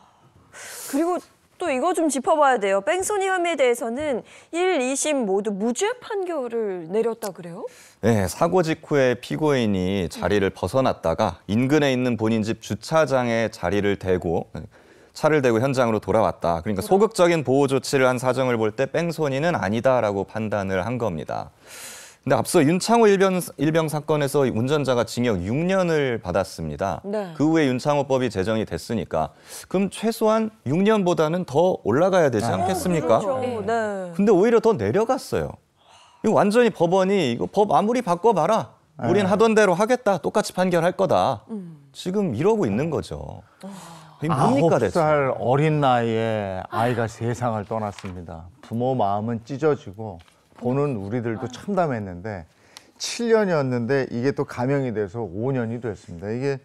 그리고 또 이거 좀 짚어봐야 돼요. 뺑소니 혐의에 대해서는 1, 2심 모두 무죄 판결을 내렸다 그래요? 네, 사고 직후에 피고인이 자리를 벗어났다가 인근에 있는 본인 집 주차장에 차를 대고 현장으로 돌아왔다. 그러니까 소극적인 보호 조치를 한 사정을 볼 때 뺑소니는 아니다라고 판단을 한 겁니다. 근데 앞서 윤창호 일병 사건에서 운전자가 징역 6년을 받았습니다. 네. 그 후에 윤창호법이 제정이 됐으니까 그럼 최소한 6년보다는 더 올라가야 되지 않겠습니까? 그렇죠. 네. 근데 오히려 더 내려갔어요. 이거 완전히 법원이 이거 법 아무리 바꿔봐라. 우린 하던 대로 하겠다. 똑같이 판결할 거다. 지금 이러고 있는 거죠. 이게 뭡니까 대체? 9살 어린 나이에 아이가 세상을 떠났습니다. 부모 마음은 찢어지고 보는 우리들도 참담했는데 7년이었는데 이게 또 감형이 돼서 5년이 됐습니다. 이게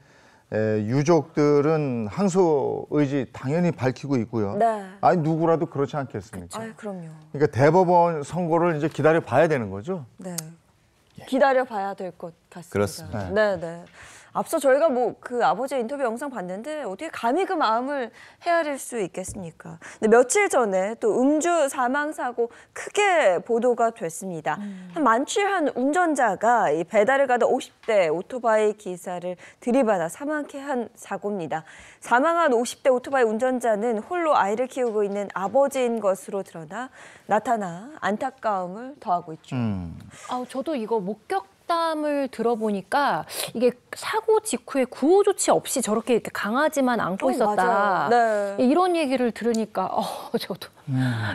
유족들은 항소 의지 당연히 밝히고 있고요. 네. 아니 누구라도 그렇지 않겠습니까? 아, 그럼요. 그러니까 대법원 선고를 이제 기다려 봐야 되는 거죠. 네. 기다려 봐야 될 것 같습니다. 그렇습니다. 네, 네. 앞서 저희가 그 아버지의 인터뷰 영상 봤는데 어떻게 감히 그 마음을 헤아릴 수 있겠습니까? 근데 며칠 전에 또 음주 사망 사고 크게 보도가 됐습니다. 한 만취한 운전자가 이 배달을 가던 50대 오토바이 기사를 들이받아 사망케 한 사고입니다. 사망한 50대 오토바이 운전자는 홀로 아이를 키우고 있는 아버지인 것으로 나타나 안타까움을 더하고 있죠. 저도 이거 목격담을 들어보니까 이게 사고 직후에 구호 조치 없이 저렇게 이렇게 강아지만 안고 있었다. 맞아요. 네. 이런 얘기를 들으니까 저도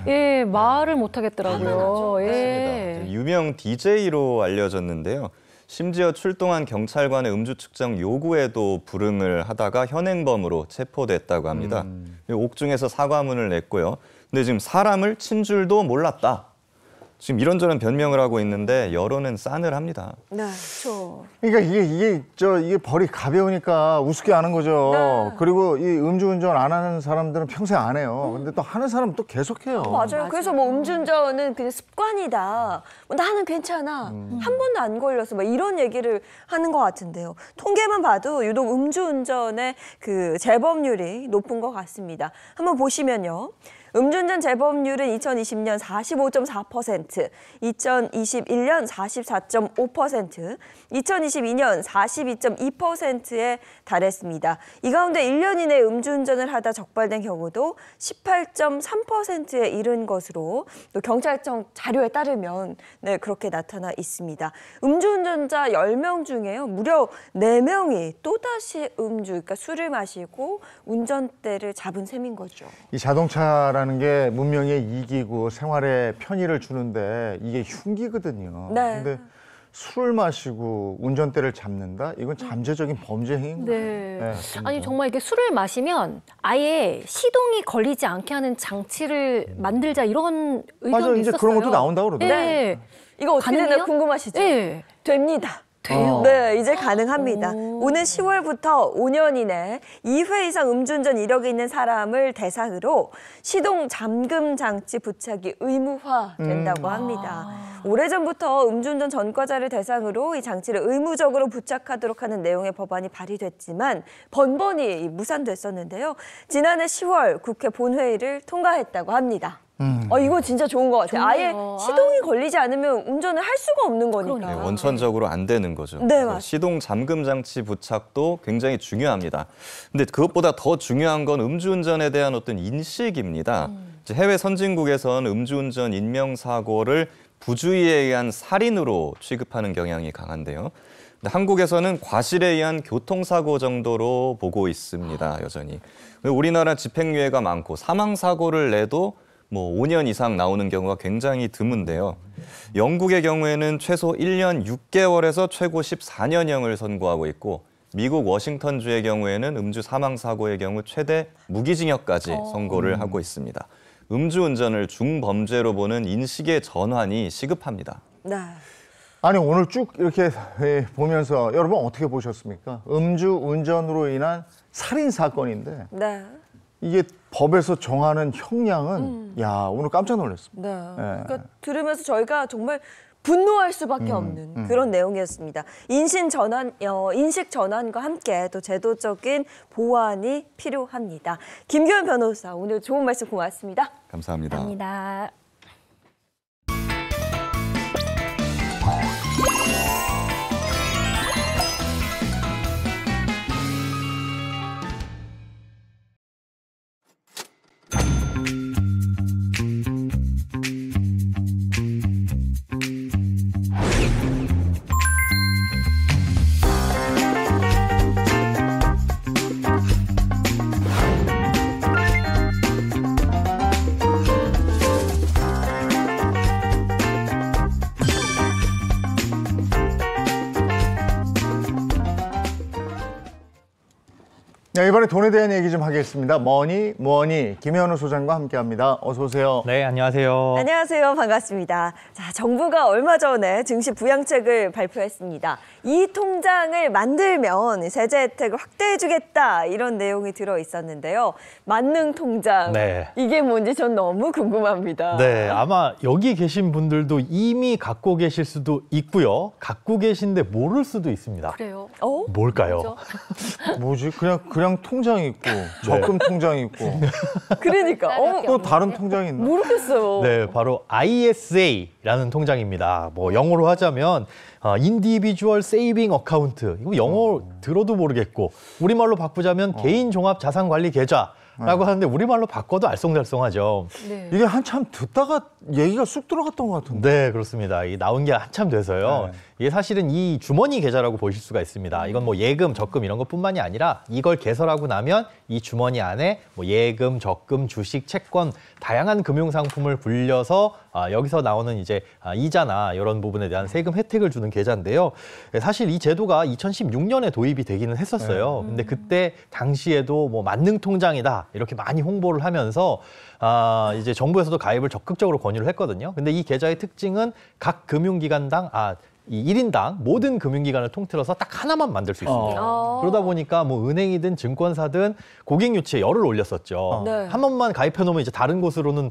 예 말을 못 하겠더라고요. 예. 유명 DJ로 알려졌는데요. 심지어 출동한 경찰관의 음주 측정 요구에도 불응을 하다가 현행범으로 체포됐다고 합니다. 옥중에서 사과문을 냈고요. 근데 지금 사람을 친 줄도 몰랐다. 지금 이런저런 변명을 하고 있는데 여론은 싸늘합니다. 네, 그렇죠. 그러니까 이게 벌이 가벼우니까 우습게 하는 거죠. 네. 그리고 이 음주운전 안 하는 사람들은 평생 안 해요. 근데 또 하는 사람은 또 계속해요. 맞아요. 그래서 음주운전은 그냥 습관이다. 나는 괜찮아. 한 번도 안 걸려서 이런 얘기를 하는 것 같은데요. 통계만 봐도 유독 음주운전의 그 재범률이 높은 것 같습니다. 한번 보시면요. 음주운전 재범률은 2020년 45.4%, 2021년 44.5%, 2022년 42.2%에 달했습니다. 이 가운데 1년 이내 음주운전을 하다 적발된 경우도 18.3%에 이른 것으로 또 경찰청 자료에 따르면 그렇게 나타나 있습니다. 음주운전자 10명 중에요. 무려 4명이 또다시 그러니까 술을 마시고 운전대를 잡은 셈인 거죠. 이 자동차라는 게 문명의 이기고 생활에 편의를 주는데 이게 흉기거든요. 네. 근데 술 마시고 운전대를 잡는다? 이건 잠재적인 범죄 행위인 거예요. 네. 아니 정말 이렇게 술을 마시면 아예 시동이 걸리지 않게 하는 장치를 만들자 이런 의견이 맞아, 이제 있었어요. 그런 것도 나온다고 그러더라고요. 네. 이거 어떻게 되나 가능해요? 궁금하시죠? 네. 됩니다. 돼요? 네, 이제 가능합니다. 오는 10월부터 5년 이내 2회 이상 음주운전 이력이 있는 사람을 대상으로 시동 잠금 장치 부착이 의무화된다고 합니다. 오래전부터 음주운전 전과자를 대상으로 이 장치를 의무적으로 부착하도록 하는 내용의 법안이 발의됐지만 번번이 무산됐었는데요. 지난해 10월 국회 본회의를 통과했다고 합니다. 이거 진짜 좋은 것 같아요. 아예 시동이 걸리지 않으면 운전을 할 수가 없는 거니까. 네, 원천적으로 안 되는 거죠. 네, 맞습니다. 시동 잠금 장치 부착도 굉장히 중요합니다. 근데 그것보다 더 중요한 건 음주운전에 대한 어떤 인식입니다. 이제 해외 선진국에선 음주운전 인명사고를 부주의에 의한 살인으로 취급하는 경향이 강한데요. 근데 한국에서는 과실에 의한 교통사고 정도로 보고 있습니다, 여전히. 우리나라 집행유예가 많고 사망사고를 내도 5년 이상 나오는 경우가 굉장히 드문데요. 영국의 경우에는 최소 1년 6개월에서 최고 14년형을 선고하고 있고 미국 워싱턴주의 경우에는 음주 사망사고의 경우 최대 무기징역까지 선고를 하고 있습니다. 음주운전을 중범죄로 보는 인식의 전환이 시급합니다. 네. 아니 오늘 쭉 이렇게 보면서 여러분 어떻게 보셨습니까? 음주운전으로 인한 살인 사건인데 네. 이게 법에서 정하는 형량은 야 오늘 깜짝 놀랐습니다. 네. 그러니까 들으면서 저희가 정말 분노할 수밖에 없는 그런 내용이었습니다. 인식 전환과 함께 또 제도적인 보완이 필요합니다. 김규현 변호사 오늘 좋은 말씀 고맙습니다. 감사합니다. 감사합니다. 네, 이번에 돈에 대한 얘기 좀 하겠습니다. 뭐니 김현우 소장과 함께합니다. 어서 오세요. 네, 안녕하세요. 안녕하세요. 반갑습니다. 자, 정부가 얼마 전에 증시 부양책을 발표했습니다. 이 통장을 만들면 세제 혜택을 확대해주겠다 이런 내용이 들어 있었는데요. 만능 통장 네. 이게 뭔지 전 너무 궁금합니다. 네, 아마 여기 계신 분들도 이미 갖고 계실 수도 있고요. 갖고 계신데 모를 수도 있습니다. 그래요? 뭘까요? 뭐지? 그냥 통장이 있고 적금 통장이 있고 그러니까 또 다른 통장이 있나? 모르겠어요. 네, 바로 ISA라는 통장입니다. 뭐 영어로 하자면 Individual Saving Account. 이거 영어 들어도 모르겠고 우리말로 바꾸자면 개인 종합 자산 관리 계좌라고 하는데 우리말로 바꿔도 알쏭달쏭하죠. 네. 이게 한참 듣다가 얘기가 쑥 들어갔던 것 같은데. 네, 그렇습니다. 이 나온 게 한참 돼서요. 이게 사실은 이 주머니 계좌라고 보실 수가 있습니다. 이건 뭐 예금, 적금 이런 것뿐만이 아니라 이걸 개설하고 나면 이 주머니 안에 뭐 예금, 적금, 주식, 채권 다양한 금융 상품을 굴려서 여기서 나오는 이제 이자나 이런 부분에 대한 세금 혜택을 주는 계좌인데요. 사실 이 제도가 2016년에 도입이 되기는 했었어요. 근데 그때 당시에도 뭐 만능 통장이다 이렇게 많이 홍보를 하면서 이제 정부에서도 가입을 적극적으로 권유를 했거든요. 근데 이 계좌의 특징은 각 금융기관당 이 1인당 모든 금융기관을 통틀어서 딱 하나만 만들 수 있습니다. 그러다 보니까 뭐 은행이든 증권사든 고객 유치에 열을 올렸었죠. 네. 한 번만 가입해 놓으면 이제 다른 곳으로는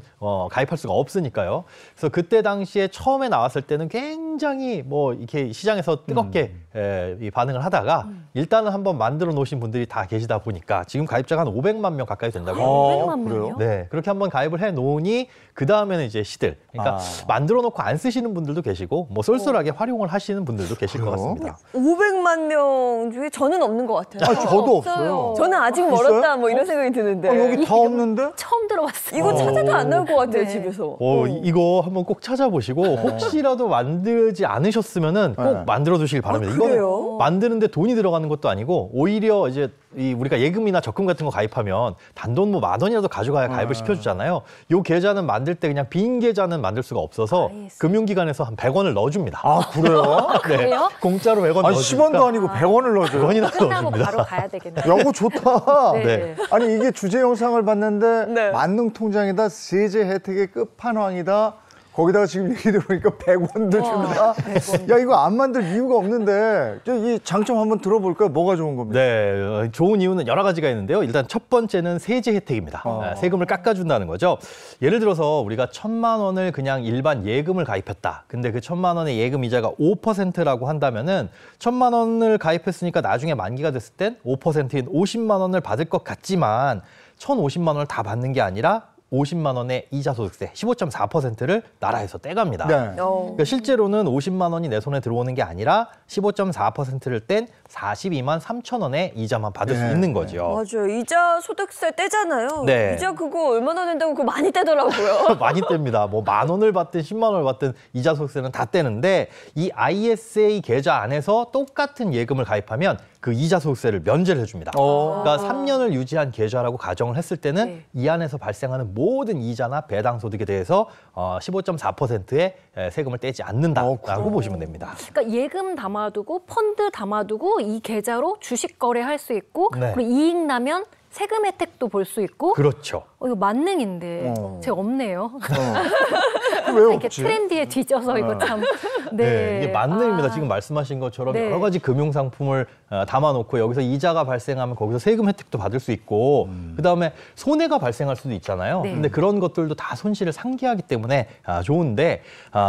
가입할 수가 없으니까요. 그래서 그때 당시에 처음에 나왔을 때는 굉장히 뭐 이렇게 시장에서 뜨겁게 이 반응을 하다가 일단은 한번 만들어 놓으신 분들이 다 계시다 보니까 지금 가입자가 한 500만 명 가까이 된다고 합니다. 500만 명이요? 네, 그렇게 한번 가입을 해 놓으니 그 다음에는 이제 시들, 그러니까 만들어 놓고 안 쓰시는 분들도 계시고 뭐 쏠쏠하게 활용을 하시는 분들도 계실 것 같습니다. 500만 명 중에 저는 없는 것 같아요. 저도 없어요. 저는 아직 멀었다 뭐 이런 생각이 드는데. 여기 다 없는데? 처음 들어봤어요. 이거 찾아도 안 나올 것 같아요, 네. 집에서. 이거 한번 꼭 찾아보시고 혹시라도 만들지 않으셨으면은 꼭 만들어 두시길 바랍니다. 그래요? 이거는 만드는데 돈이 들어가는 것도 아니고 오히려 이제 우리가 예금이나 적금 같은 거 가입하면 단돈 뭐 10,000원이라도 가져가야 가입을 시켜주잖아요. 요 계좌는 만들 때 그냥 빈 계좌는 만들 수가 없어서 금융기관에서 한 100원을 넣어줍니다. 아 그래요? 네, 그래요? 공짜로 100원 아니 넣어주니까 10원도 아니고 100원을 넣어줘요. 100원이나 끝나고 넣어줍니다. 바로 가야 되겠네요. 야구 좋다. 네. 아니 이게 주제 영상을 봤는데 네. 만능 통장이다 세제 혜택의 끝판왕이다. 거기다가 지금 얘기 들어보니까 100원도 준다. 야, 이거 안 만들 이유가 없는데. 이 장점 한번 들어볼까요? 뭐가 좋은 겁니까? 네, 좋은 이유는 여러 가지가 있는데요. 일단 첫 번째는 세제 혜택입니다. 세금을 깎아준다는 거죠. 예를 들어서 우리가 1,000만 원을 그냥 일반 예금을 가입했다. 근데 그 1,000만 원의 예금 이자가 5%라고 한다면은 1,000만 원을 가입했으니까 나중에 만기가 됐을 땐 5%인 50만 원을 받을 것 같지만 1,050만 원을 다 받는 게 아니라 50만 원의 이자 소득세 15.4%를 나라에서 떼갑니다. 네. 그러니까 실제로는 50만 원이 내 손에 들어오는 게 아니라 15.4%를 뗀 42만 3천 원의 이자만 받을 수 있는 거죠. 맞아요. 이자 소득세 떼잖아요. 네. 이자 그거 얼마나 낸다고 그거 많이 떼더라고요. 많이 뗍니다. 뭐 10,000원을 받든 10만 원을 받든 이자 소득세는 다 떼는데 이 ISA 계좌 안에서 똑같은 예금을 가입하면 그 이자 소득세를 면제를 해줍니다. 그러니까 3년을 유지한 계좌라고 가정을 했을 때는 이 안에서 발생하는 모든 이자나 배당 소득에 대해서 15.4%의 세금을 떼지 않는다라고 보시면 됩니다. 그러니까 예금 담아두고 펀드 담아두고 이 계좌로 주식 거래할 수 있고 네. 그리고 이익 나면 세금 혜택도 볼 수 있고. 그렇죠. 이거 만능인데 제가 없네요. 왜 이렇게 없지? 트렌디에 뒤져서 이거 참. 네. 이게 만능입니다. 지금 말씀하신 것처럼 네. 여러 가지 금융 상품을 담아놓고 여기서 이자가 발생하면 거기서 세금 혜택도 받을 수 있고 그다음에 손해가 발생할 수도 있잖아요. 네. 근데 그런 것들도 다 손실을 상기하기 때문에 좋은데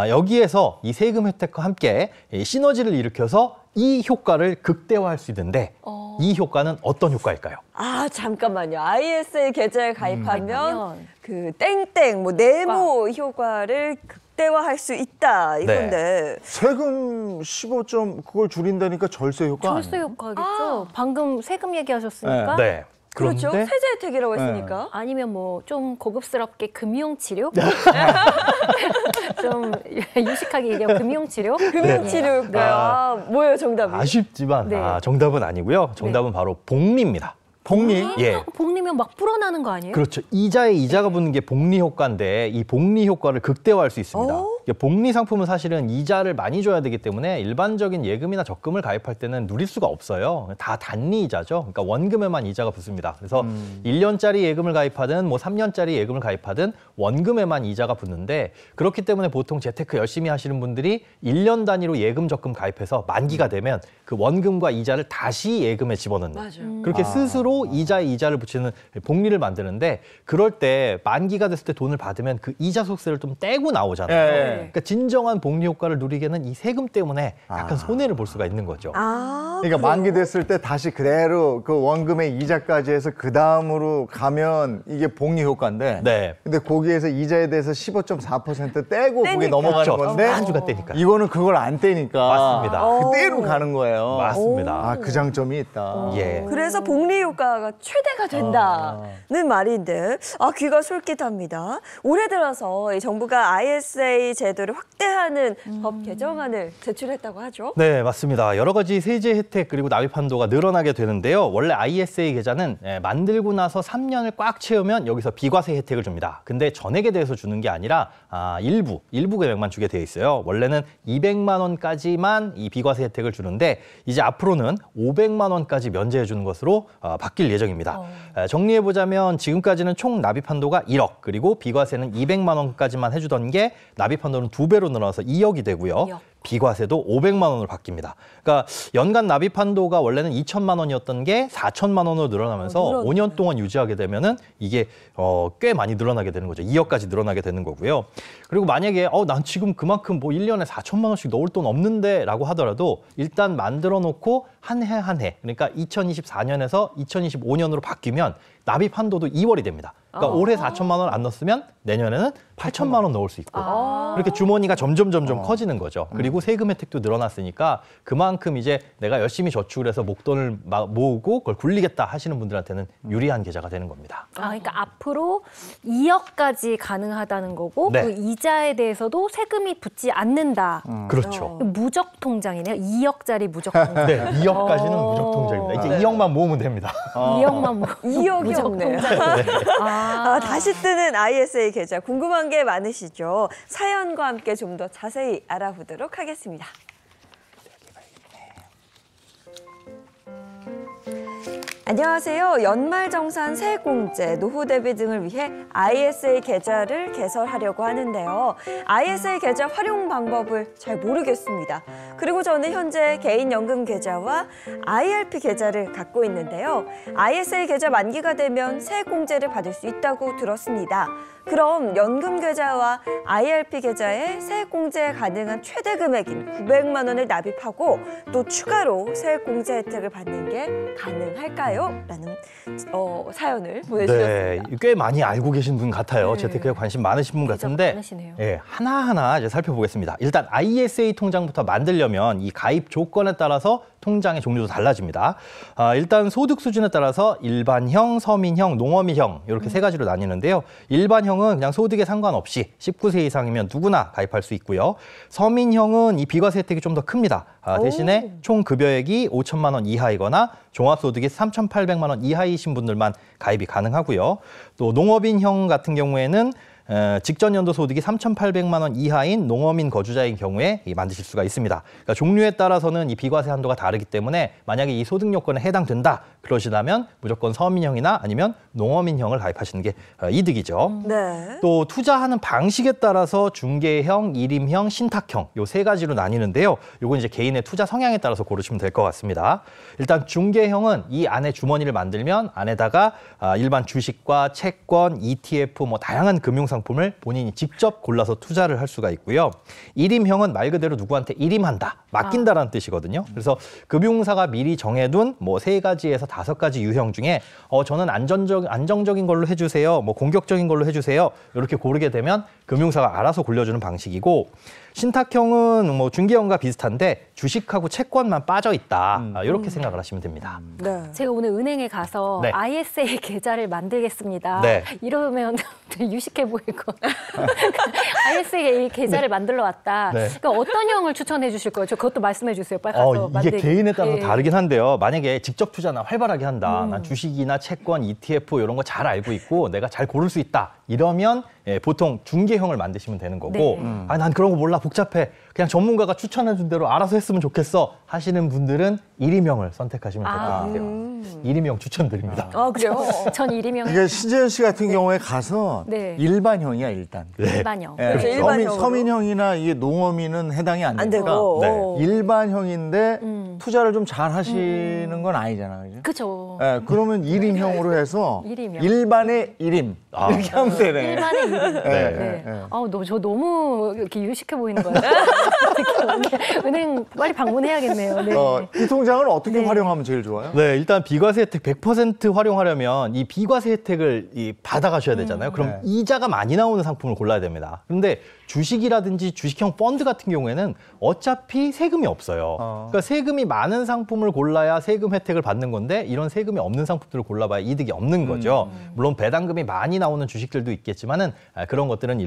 여기에서 이 세금 혜택과 함께 이 시너지를 일으켜서 이 효과를 극대화할 수 있는데 이 효과는 어떤 효과일까요? 아, 잠깐만요. ISA 계좌에 가입하면 그 땡땡 뭐 네모 효과를 극대화할 수 있다 이건데. 세금 15점 그걸 줄인다니까 절세 효과 절세 아니에요? 효과겠죠. 방금 세금 얘기하셨으니까. 네. 그렇죠. 그런데 세제 혜택이라고 했으니까. 아니면 뭐 좀 고급스럽게 금융치료? 좀 유식하게 얘기하면 금융치료? 금융치료일까요? 아, 뭐예요 정답이? 아쉽지만 네. 정답은 아니고요. 정답은 바로 복리입니다. 복리? 예. 복리면 막 불어나는 거 아니에요? 그렇죠. 이자에 이자가 붙는 게 복리 효과인데 이 복리 효과를 극대화할 수 있습니다. 이게 복리 상품은 사실은 이자를 많이 줘야 되기 때문에 일반적인 예금이나 적금을 가입할 때는 누릴 수가 없어요. 다 단리 이자죠. 그러니까 원금에만 이자가 붙습니다. 그래서 1년짜리 예금을 가입하든 뭐 3년짜리 예금을 가입하든 원금에만 이자가 붙는데 그렇기 때문에 보통 재테크 열심히 하시는 분들이 1년 단위로 예금 적금 가입해서 만기가 되면 그 원금과 이자를 다시 예금에 집어넣는 맞아요. 그렇게 스스로 이자에 이자를 붙이는 복리를 만드는데 그럴 때 만기가 됐을 때 돈을 받으면 그 이자 소득세를 좀 떼고 나오잖아요. 예. 그러니까 진정한 복리 효과를 누리기에는 이 세금 때문에 약간 손해를 볼 수가 있는 거죠. 그러니까 만기 됐을 때 다시 그대로 그 원금의 이자까지 해서 그 다음으로 가면 이게 복리 효과인데. 네. 근데 거기에서 이자에 대해서 15.4% 떼고 그게 떼니까. 넘어가는 그렇죠. 건데. 한 주가 떼니까. 이거는 그걸 안 떼니까. 맞습니다. 그대로 가는 거예요. 맞습니다. 아, 그 장점이 있다. 예. 그래서 복리 효과가 최대가 된다는 말인데 귀가 솔깃합니다. 올해 들어서 이 정부가 ISA 제도를 확대하는 법 개정안을 제출했다고 하죠. 네, 맞습니다. 여러 가지 세제 혜택 그리고 납입 한도가 늘어나게 되는데요. 원래 ISA 계좌는 만들고 나서 3년을 꽉 채우면 여기서 비과세 혜택을 줍니다. 근데 전액에 대해서 주는 게 아니라 일부 금액만 주게 돼 있어요. 원래는 200만 원까지만 이 비과세 혜택을 주는데 이제 앞으로는 500만 원까지 면제해 주는 것으로 바뀔 예정입니다. 정리해보자면 지금까지는 총 납입 한도가 1억 그리고 비과세는 200만 원까지만 해주던 게 납입 한도는 2배로 늘어나서 2억이 되고요. 2억. 비과세도 500만 원으로 바뀝니다. 그러니까 연간 납입 한도가 원래는 2천만 원이었던 게 4천만 원으로 늘어나면서 5년 동안 유지하게 되면은 이게 꽤 많이 늘어나게 되는 거죠. 2억까지 늘어나게 되는 거고요. 그리고 만약에 난 지금 그만큼 뭐 1년에 4천만 원씩 넣을 돈 없는데 라고 하더라도 일단 만들어 놓고 한 해 그러니까 2024년에서 2025년으로 바뀌면 납입 한도도 2월이 됩니다. 그러니까 올해 4천만 원 안 넣었으면 내년에는 8천만 원 넣을 수 있고 그렇게 주머니가 점점 커지는 거죠. 그리고 세금 혜택도 늘어났으니까 그만큼 이제 내가 열심히 저축을 해서 목돈을 모으고 그걸 굴리겠다 하시는 분들한테는 유리한 계좌가 되는 겁니다. 그러니까 앞으로 2억까지 가능하다는 거고 네. 그 이자에 대해서도 세금이 붙지 않는다. 그렇죠. 무적 통장이네요. 2억짜리 무적 통장. 네, 2억까지는 무적 통장입니다. 이제 2억만 모으면 됩니다. 2억만 2억이 없네요. 다시 뜨는 ISA 계좌 궁금한 게 많으시죠? 사연과 함께 좀 더 자세히 알아보도록 하겠습니다. 안녕하세요. 연말정산 세액공제, 노후 대비 등을 위해 ISA 계좌를 개설하려고 하는데요. ISA 계좌 활용 방법을 잘 모르겠습니다. 그리고 저는 현재 개인연금 계좌와 IRP 계좌를 갖고 있는데요. ISA 계좌 만기가 되면 세액공제를 받을 수 있다고 들었습니다. 그럼 연금 계좌와 IRP 계좌에 세액공제 가능한 최대 금액인 900만 원을 납입하고 또 추가로 세액공제 혜택을 받는 게 가능할까요? 라는 사연을 보내주셨습니다. 네, 꽤 많이 알고 계신 분 같아요. 네. 재테크에 관심 많으신 분 같은데 많으시네요. 예, 하나하나 이제 살펴보겠습니다. 일단 ISA 통장부터 만들려면 이 가입 조건에 따라서 통장의 종류도 달라집니다. 일단 소득 수준에 따라서 일반형, 서민형, 농어민형 이렇게 세 가지로 나뉘는데요. 일반형은 그냥 소득에 상관없이 19세 이상이면 누구나 가입할 수 있고요. 서민형은 이 비과세 혜택이 좀 더 큽니다. 대신에 총 급여액이 5천만 원 이하이거나 종합소득이 3,800만 원 이하이신 분들만 가입이 가능하고요. 또 농어민형 같은 경우에는 직전 연도 소득이 3,800만 원 이하인 농어민 거주자인 경우에 만드실 수가 있습니다. 그러니까 종류에 따라서는 이 비과세 한도가 다르기 때문에 만약에 이 소득 요건에 해당된다 그러시다면 무조건 서민형이나 아니면 농어민형을 가입하시는 게 이득이죠. 네. 또 투자하는 방식에 따라서 중개형, 일임형, 신탁형 요 세 가지로 나뉘는데요. 요건 이제 개인의 투자 성향에 따라서 고르시면 될 것 같습니다. 일단 중개형은 이 안에 주머니를 만들면 안에다가 일반 주식과 채권, ETF 뭐 다양한 금융상품을 본인이 직접 골라서 투자를 할 수가 있고요. 일임형은 말 그대로 누구한테 일임한다, 맡긴다라는 뜻이거든요. 그래서 금융사가 미리 정해둔 뭐 3가지에서 5가지 유형 중에 저는 안정적인 걸로 해주세요, 뭐 공격적인 걸로 해주세요 이렇게 고르게 되면 금융사가 알아서 골려주는 방식이고, 신탁형은 뭐 중개형과 비슷한데 주식하고 채권만 빠져 있다 이렇게 생각을 하시면 됩니다. 네. 제가 오늘 은행에 가서 네. ISA 계좌를 만들겠습니다. 네. 이러면 되게 유식해 보이고 ISA 계좌를 만들러 왔다. 네. 그러니까 어떤 형을 추천해 주실 거예요? 저 그것도 말씀해 주세요. 빨리 가서 이게 만들기. 개인에 따라서 예. 다르긴 한데요. 만약에 직접 투자나 활발하게 한다. 난 주식이나 채권, ETF 이런 거 잘 알고 있고 내가 잘 고를 수 있다. 이러면 보통 중개형을 만드시면 되는 거고 네. 난 그런 거 몰라 복잡해. 그냥 전문가가 추천해 준 대로 알아서 했으면 좋겠어 하시는 분들은 일임형을 선택하시면 될 것 같아요. 일임형 추천드립니다. 그래요? 전 일임형. 이게 신재현 씨 같은 경우에 가서 네. 일반형이야 일단. 일반형. 예, 그렇죠, 일반형으로. 서민형이나 이게 농어민은 해당이 안 안 되니까 되고. 네. 일반형인데 투자를 좀 잘 하시는 건 아니잖아, 그죠? 그렇죠. 예, 그러면 일임형으로 해서 일임형. 일반의 일임 이렇게 하면 되네. 일반의 일임. 네. 네. 네. 저 너무 이렇게 유식해 보이는 거예요. 은행 빨리 방문해야겠네요. 네. 이 통장을 어떻게 네. 활용하면 제일 좋아요? 네, 일단 비과세 혜택 100% 활용하려면 이 비과세 혜택을 받아가셔야 되잖아요. 그럼 네. 이자가 많이 나오는 상품을 골라야 됩니다. 그런데 주식이라든지 주식형 펀드 같은 경우에는 어차피 세금이 없어요. 그러니까 세금이 많은 상품을 골라야 세금 혜택을 받는 건데 이런 세금이 없는 상품들을 골라봐야 이득이 없는 거죠. 물론 배당금이 많이 나오는 주식들도 있겠지만은 그런 것들은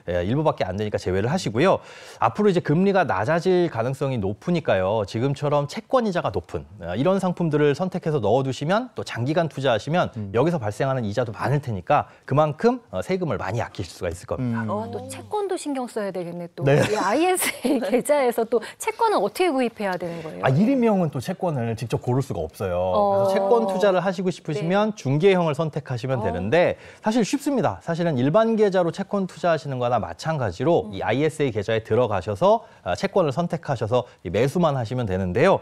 일부밖에 안 되니까 제외를 하시고요. 앞으로 이제 금리가 낮아질 가능성이 높으니까요. 지금처럼 채권 이자가 높은 이런 상품들을 선택해서 넣어두시면 또 장기간 투자하시면 여기서 발생하는 이자도 많을 테니까 그만큼 세금을 많이 아끼실 수가 있을 겁니다. 또 채권도 신경 써야 되겠네. 또 네. 이 ISA 계좌에서 또 채권은 어떻게 구입해야 되는 거예요? 일임형은 또 채권을 직접 고를 수가 없어요. 그래서 채권 투자를 하시고 싶으시면 중개형을 선택하시면 되는데 사실 쉽습니다. 사실은 일반 계좌로 채권 투자하시는 거나 마찬가지로 이 ISA 계좌에 들어가셔서 채권을 선택하셔서 매수만 하시면 되는데요.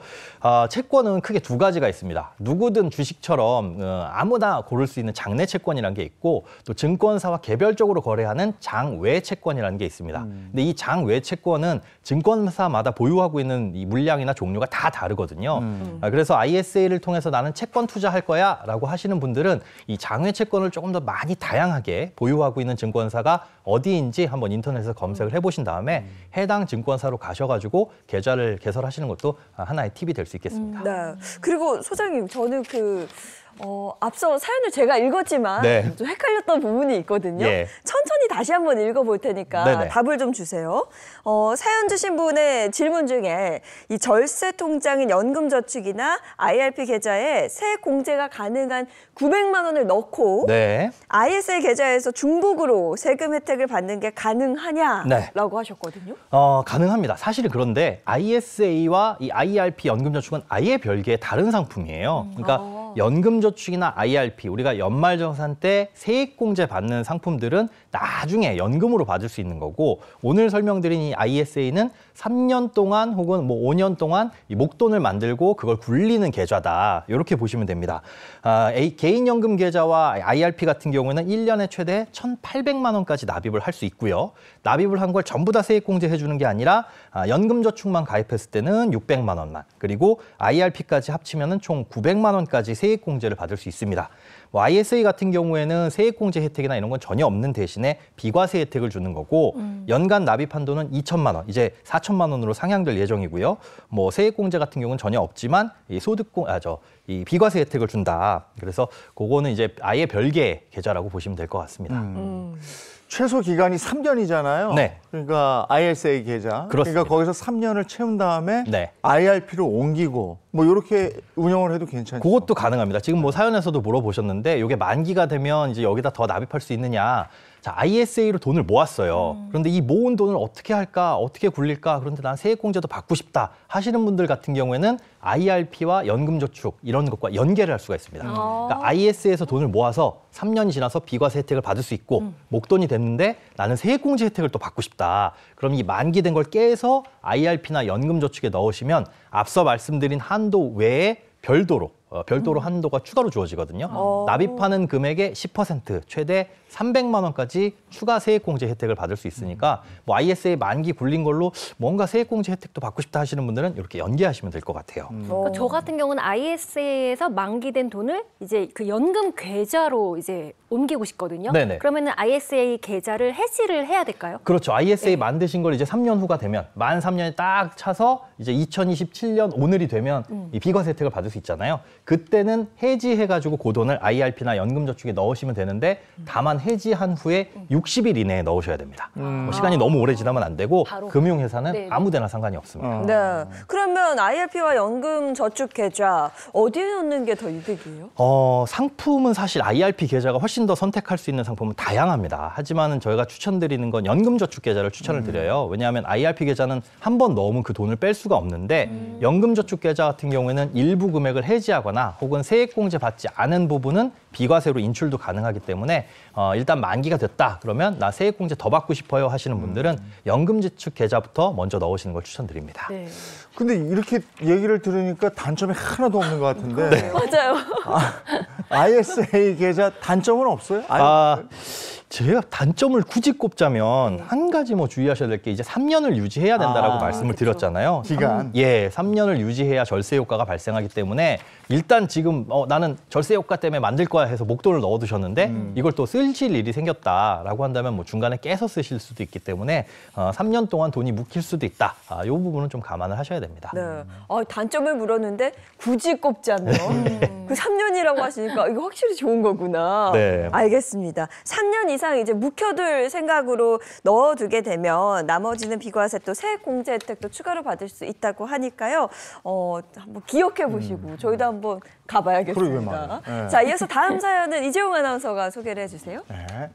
채권은 크게 2가지가 있습니다. 누구든 주식처럼 아무나 고를 수 있는 장내 채권이라는 게 있고 또 증권사와 개별적으로 거래하는 장외 채권이라는 게 있습니다. 근데 이 장외 채권은 증권사마다 보유하고 있는 이 물량이나 종류가 다 다르거든요. 그래서 ISA를 통해서 나는 채권 투자할 거야 라고 하시는 분들은 이 장외 채권을 조금 더 많이 다양하게 보유하고 있는 증권사가 어디인지 한번 인터넷에서 검색을 해보신 다음에 해당 증권사로 가셔가지고 계좌를 개설하시는 것도 하나의 팁이 될 수 있겠습니다. 네. 그리고 소장님, 저는 앞서 사연을 제가 읽었지만 네. 좀 헷갈렸던 부분이 있거든요. 예. 천천히 다시 한번 읽어볼 테니까 네네. 답을 좀 주세요. 사연 주신 분의 질문 중에 이 절세 통장인 연금저축이나 IRP 계좌에 세액 공제가 가능한 900만 원을 넣고 네. ISA 계좌에서 중복으로 세금 혜택을 받는 게 가능하냐라고 네. 하셨거든요. 가능합니다. 사실은 그런데 ISA와 이 IRP 연금저축은 아예 별개의 다른 상품이에요. 그러니까 연금저축이나 IRP, 우리가 연말정산 때 세액공제 받는 상품들은 나중에 연금으로 받을 수 있는 거고, 오늘 설명드린 이 ISA는 3년 동안 혹은 뭐 5년 동안 이 목돈을 만들고 그걸 굴리는 계좌다. 이렇게 보시면 됩니다. 개인연금 계좌와 IRP 같은 경우에는 1년에 최대 1,800만 원까지 납입을 할 수 있고요. 납입을 한 걸 전부 다 세액공제 해주는 게 아니라 연금저축만 가입했을 때는 600만 원만, 그리고 IRP까지 합치면 총 900만 원까지 세액공제를 받을 수 있습니다. 뭐 ISA 같은 경우에는 세액공제 혜택이나 이런 건 전혀 없는 대신에 비과세 혜택을 주는 거고, 연간 납입 한도는 2천만 원, 이제 4천만 원으로 상향될 예정이고요. 뭐 세액공제 같은 경우는 전혀 없지만 이 이 비과세 혜택을 준다. 그래서 그거는 이제 아예 별개의 계좌라고 보시면 될 것 같습니다. 최소 기간이 3년이잖아요. 네. 그러니까 ISA 계좌. 그렇습니다. 그러니까 거기서 3년을 채운 다음에 네. IRP로 옮기고 뭐 이렇게 운영을 해도 괜찮죠. 그것도 가능합니다. 지금 뭐 사연에서도 물어보셨는데 이게 만기가 되면 이제 여기다 더 납입할 수 있느냐. 자, ISA로 돈을 모았어요. 그런데 이 모은 돈을 어떻게 할까, 어떻게 굴릴까, 그런데 난 세액공제도 받고 싶다 하시는 분들 같은 경우에는 IRP와 연금저축 이런 것과 연계를 할 수가 있습니다. 그러니까 ISA에서 돈을 모아서 3년이 지나서 비과세 혜택을 받을 수 있고, 목돈이 됐는데 나는 세액공제 혜택을 또 받고 싶다. 그럼 이 만기된 걸 깨서 IRP나 연금저축에 넣으시면 앞서 말씀드린 한도 외에 별도로 한도가 추가로 주어지거든요. 납입하는 금액의 10%, 최대 300만 원까지 추가 세액공제 혜택을 받을 수 있으니까 뭐 ISA 만기 굴린 걸로 뭔가 세액공제 혜택도 받고 싶다 하시는 분들은 이렇게 연계하시면 될 것 같아요. 그러니까 저 같은 경우는 ISA에서 만기된 돈을 이제 그 연금 계좌로 이제 옮기고 싶거든요. 네네. 그러면은 ISA 계좌를 해지를 해야 될까요? 그렇죠. ISA 만드신 걸 이제 3년 후가 되면 만 3년이 딱 차서 이제 2027년 오늘이 되면 이 비과세 혜택을 받을 수 있잖아요. 그때는 해지해가지고 그 돈을 IRP나 연금저축에 넣으시면 되는데, 다만 해지한 후에 60일 이내에 넣으셔야 됩니다. 뭐 시간이 너무 오래 지나면 안 되고 바로. 금융회사는 네네. 아무데나 상관이 없습니다. 네. 그러면 IRP와 연금저축 계좌 어디에 넣는 게 더 이득이에요? 상품은 사실 IRP 계좌가 훨씬 더 선택할 수 있는 상품은 다양합니다. 하지만 저희가 추천드리는 건 연금저축 계좌를 추천을 드려요. 왜냐하면 IRP 계좌는 한 번 넣으면 그 돈을 뺄 수가 없는데, 연금저축 계좌 같은 경우에는 일부 금액을 해지하거나 혹은 세액공제 받지 않은 부분은 비과세로 인출도 가능하기 때문에 일단 만기가 됐다 그러면 나 세액공제 더 받고 싶어요 하시는 분들은 연금저축 계좌부터 먼저 넣으시는 걸 추천드립니다. 네. 근데 이렇게 얘기를 들으니까 단점이 하나도 없는 것 같은데. 맞아요. ISA 계좌 단점은 없어요? 제가 단점을 굳이 꼽자면 한 가지 뭐 주의하셔야 될 게, 이제 3년을 유지해야 된다라고 말씀을 드렸잖아요. 기간. 3년을 유지해야 절세 효과가 발생하기 때문에 일단 지금 나는 절세 효과 때문에 만들 거야 해서 목돈을 넣어두셨는데 이걸 또 쓰실 일이 생겼다라고 한다면 뭐 중간에 깨서 쓰실 수도 있기 때문에 3년 동안 돈이 묵힐 수도 있다. 이 부분은 좀 감안을 하셔야 됩니다. 네. 단점을 물었는데 굳이 꼽자면 그 3년이라고 하시니까 이거 확실히 좋은 거구나. 네. 알겠습니다. 3년 이상 이제 묵혀둘 생각으로 넣어두게 되면 나머지는 비과세 또 세액공제 혜택도 추가로 받을 수 있다고 하니까요. 한번 기억해 보시고 저희도 한번 가봐야겠습니다. 네. 자, 이어서 다음 사연은 이재용 아나운서가 소개를 해주세요. 네.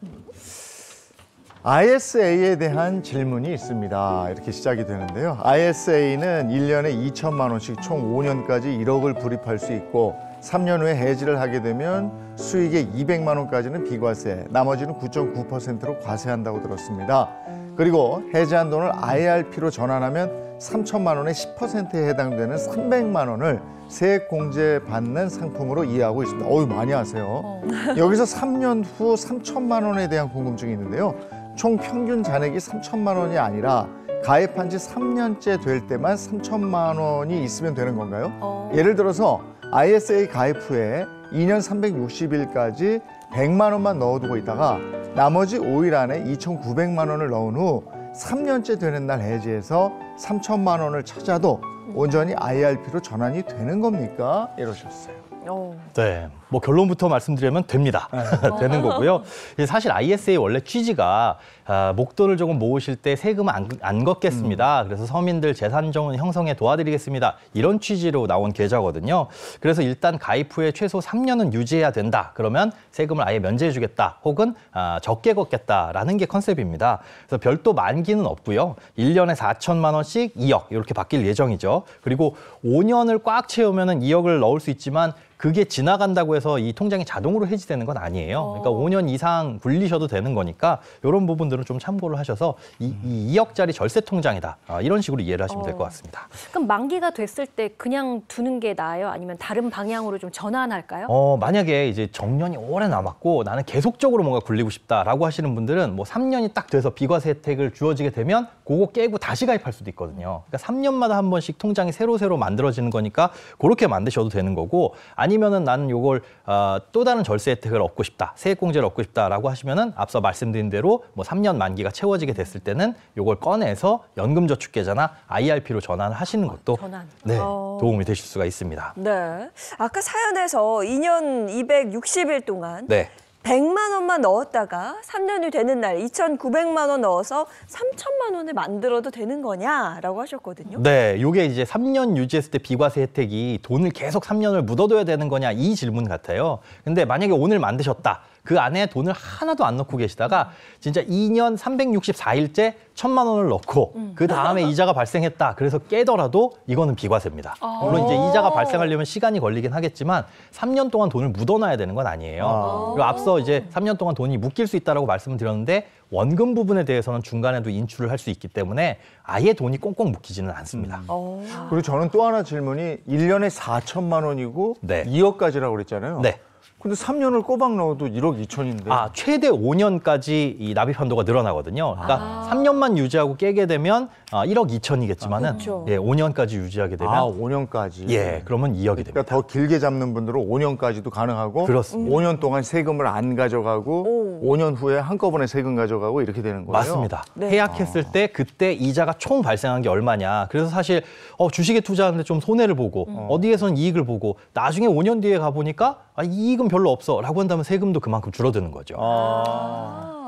ISA에 대한 질문이 있습니다. 이렇게 시작이 되는데요. ISA는 1년에 2천만 원씩 총 5년까지 1억을 불입할 수 있고, 3년 후에 해지를 하게 되면 수익의 200만 원까지는 비과세, 나머지는 9.9%로 과세한다고 들었습니다. 그리고 해지한 돈을 IRP로 전환하면 3천만 원의 10%에 해당되는 300만 원을 세액공제 받는 상품으로 이해하고 있습니다. 많이 하세요. 여기서 3년 후 3천만 원에 대한 궁금증이 있는데요. 총 평균 잔액이 3천만 원이 아니라 가입한 지 3년째 될 때만 3천만 원이 있으면 되는 건가요? 예를 들어서 ISA 가입 후에 2년 360일까지 100만 원만 넣어두고 있다가 나머지 5일 안에 2,900만 원을 넣은 후 3년째 되는 날 해지해서 3천만 원을 찾아도 온전히 IRP로 전환이 되는 겁니까? 이러셨어요. 네, 뭐 결론부터 말씀드리면 됩니다. 되는 거고요. 사실 ISA 원래 취지가 목돈을 조금 모으실 때 세금을 안 걷겠습니다. 그래서 서민들 재산 형성에 도와드리겠습니다. 이런 취지로 나온 계좌거든요. 그래서 일단 가입 후에 최소 3년은 유지해야 된다. 그러면 세금을 아예 면제해주겠다. 혹은 적게 걷겠다라는 게 컨셉입니다. 그래서 별도 만기는 없고요. 1년에 4천만 원씩 2억 이렇게 바뀔 예정이죠. 그리고 5년을 꽉 채우면 2억을 넣을 수 있지만 그게 지나간다고 해서 이 통장이 자동으로 해지되는 건 아니에요. 그러니까 5년 이상 굴리셔도 되는 거니까 이런 부분들은 좀 참고를 하셔서 이 2억짜리 절세 통장이다. 이런 식으로 이해를 하시면 될 것 같습니다. 그럼 만기가 됐을 때 그냥 두는 게 나아요? 아니면 다른 방향으로 좀 전환할까요? 만약에 이제 정년이 오래 남았고 나는 계속적으로 뭔가 굴리고 싶다라고 하시는 분들은 뭐 3년이 딱 돼서 비과세 혜택을 주어지게 되면 그거 깨고 다시 가입할 수도 있거든요. 그러니까 3년마다 한 번씩 통장이 새로 만들어지는 거니까 그렇게 만드셔도 되는 거고, 아니면은 나는 요걸 또 다른 절세 혜택을 얻고 싶다, 세액공제를 얻고 싶다라고 하시면은 앞서 말씀드린 대로 뭐 3년 만기가 채워지게 됐을 때는 요걸 꺼내서 연금저축계좌나 IRP로 전환을 하시는 것도 네, 도움이 되실 수가 있습니다. 네. 아까 사연에서 2년 260일 동안 네. 100만 원만 넣었다가 3년이 되는 날 2,900만 원 넣어서 3,000만 원을 만들어도 되는 거냐라고 하셨거든요. 네, 요게 이제 3년 유지했을 때 비과세 혜택이 돈을 계속 3년을 묻어둬야 되는 거냐 이 질문 같아요. 근데 만약에 오늘 만드셨다. 그 안에 돈을 하나도 안 넣고 계시다가 진짜 2년 364일째 1,000만 원을 넣고 그 다음에 이자가 발생했다. 그래서 깨더라도 이거는 비과세입니다. 물론 이제 이자가 발생하려면 시간이 걸리긴 하겠지만 3년 동안 돈을 묻어놔야 되는 건 아니에요. 그리고 앞서 이제 3년 동안 돈이 묶일 수 있다라고 말씀을 드렸는데 원금 부분에 대해서는 중간에도 인출을 할 수 있기 때문에 아예 돈이 꽁꽁 묶이지는 않습니다. 그리고 저는 또 하나 질문이 1년에 4천만 원이고 네. 2억까지라고 그랬잖아요. 네. 근데 3년을 꼬박 넣어도 1억 2천인데. 최대 5년까지 이 납입 한도가 늘어나거든요. 그러니까 3년만 유지하고 깨게 되면 1억 2천이겠지만은 그렇죠. 예, 5년까지 유지하게 되면 5년까지. 예, 그러면 2억이 됩니다. 그러니까 더 길게 잡는 분들은 5년까지도 가능하고 그렇습니다. 5년 동안 세금을 안 가져가고 5년 후에 한꺼번에 세금 가져가고 이렇게 되는 거예요. 맞습니다. 해약했을 때 그때 이자가 총 발생한 게 얼마냐. 그래서 사실 주식에 투자하는데 좀 손해를 보고 어디에선 이익을 보고 나중에 5년 뒤에 가보니까 이익은 별로 없어 라고 한다면 세금도 그만큼 줄어드는 거죠.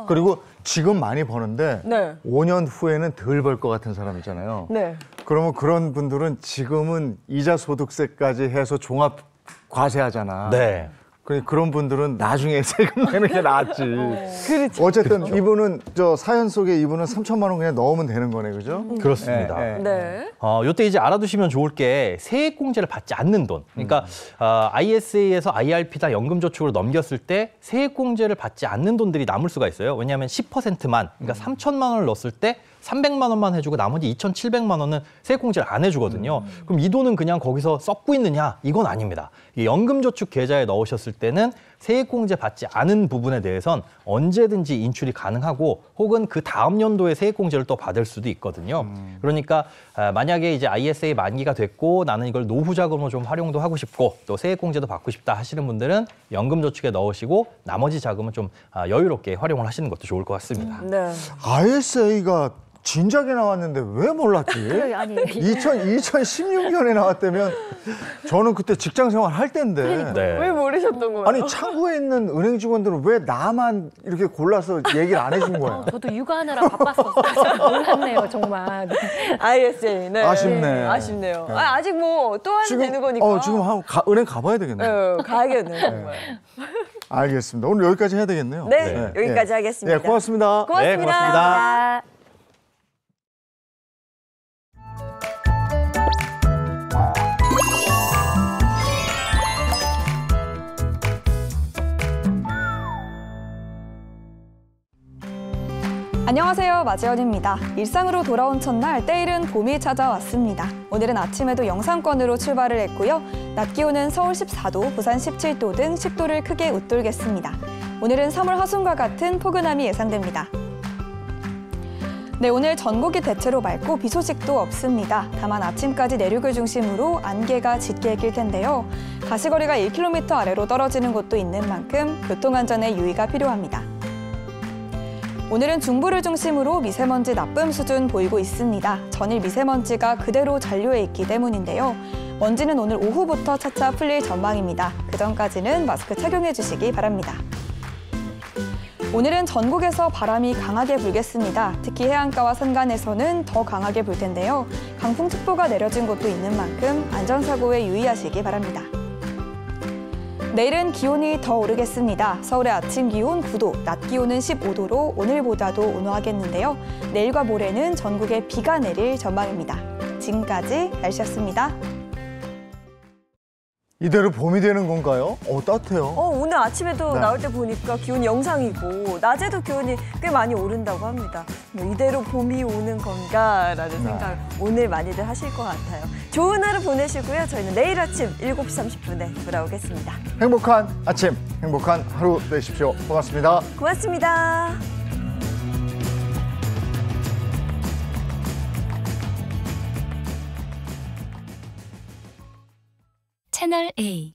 그리고 지금 많이 버는데 네. 5년 후에는 덜 벌 것 같은 사람 있잖아요. 네. 그러면 그런 분들은 지금은 이자 소득세까지 해서 종합 과세하잖아. 네. 그런 분들은 나중에 세금 내는 게 낫지. 그렇죠. 어쨌든 그렇죠. 이분은 사연 속에 이분은 3천만 원 그냥 넣으면 되는 거네, 그죠? 그렇습니다. 네. 요때 이제 알아두시면 좋을 게 세액공제를 받지 않는 돈. 그러니까 ISA에서 IRP다 연금저축으로 넘겼을 때 세액공제를 받지 않는 돈들이 남을 수가 있어요. 왜냐하면 10%만, 그러니까 3천만 원을 넣었을 때 300만 원만 해주고 나머지 2,700만 원은 세액공제를 안 해주거든요. 그럼 이 돈은 그냥 거기서 썩고 있느냐? 이건 아닙니다. 이 연금저축 계좌에 넣으셨을 때는 세액공제 받지 않은 부분에 대해선 언제든지 인출이 가능하고 혹은 그 다음 연도에 세액공제를 또 받을 수도 있거든요. 그러니까 만약에 이제 ISA 만기가 됐고 나는 이걸 노후자금으로 좀 활용도 하고 싶고 또 세액공제도 받고 싶다 하시는 분들은 연금저축에 넣으시고 나머지 자금은 좀 여유롭게 활용을 하시는 것도 좋을 것 같습니다. 네. ISA가 진작에 나왔는데 왜 몰랐지? 아니 2016년에 나왔다면 저는 그때 직장 생활 할 때인데 네. 왜 모르셨던 거예요? 아니 창구에 있는 은행 직원들은 왜 나만 이렇게 골라서 얘기를 안 해준 거야? 저도 육아하느라 바빴었어요. 몰랐네요, 정말. ISA. 네. 아쉽네. 아쉽네요. 아직 뭐 또 하면 되는 거니까. 지금 은행 가봐야 되겠네. 가야겠네요, 정말. 알겠습니다. 오늘 여기까지 해야 되겠네요. 네, 여기까지 하겠습니다. 네, 고맙습니다. 고맙습니다. 네, 고맙습니다. 안녕하세요, 마지연입니다. 일상으로 돌아온 첫날 때이른 봄이 찾아왔습니다. 오늘은 아침에도 영상권으로 출발을 했고요. 낮 기온은 서울 14도, 부산 17도 등 10도를 크게 웃돌겠습니다. 오늘은 3월 하순과 같은 포근함이 예상됩니다. 네, 오늘 전국이 대체로 맑고 비 소식도 없습니다. 다만 아침까지 내륙을 중심으로 안개가 짙게 낄 텐데요. 가시거리가 1km 아래로 떨어지는 곳도 있는 만큼 교통안전에 유의가 필요합니다. 오늘은 중부를 중심으로 미세먼지 나쁨 수준 보이고 있습니다. 전일 미세먼지가 그대로 잔류해 있기 때문인데요. 먼지는 오늘 오후부터 차차 풀릴 전망입니다. 그 전까지는 마스크 착용해 주시기 바랍니다. 오늘은 전국에서 바람이 강하게 불겠습니다. 특히 해안가와 산간에서는 더 강하게 불 텐데요. 강풍특보가 내려진 곳도 있는 만큼 안전사고에 유의하시기 바랍니다. 내일은 기온이 더 오르겠습니다. 서울의 아침 기온 9도, 낮 기온은 15도로 오늘보다도 온화하겠는데요. 내일과 모레는 전국에 비가 내릴 전망입니다. 지금까지 날씨였습니다. 이대로 봄이 되는 건가요? 따뜻해요. 오늘 아침에도 네. 나올 때 보니까 기온이 영상이고 낮에도 기온이 꽤 많이 오른다고 합니다. 뭐 이대로 봄이 오는 건가라는 생각 오늘 많이들 하실 것 같아요. 좋은 하루 보내시고요. 저희는 내일 아침 7시 30분에 돌아오겠습니다. 행복한 아침, 행복한 하루 되십시오. 고맙습니다. 고맙습니다. 채널 A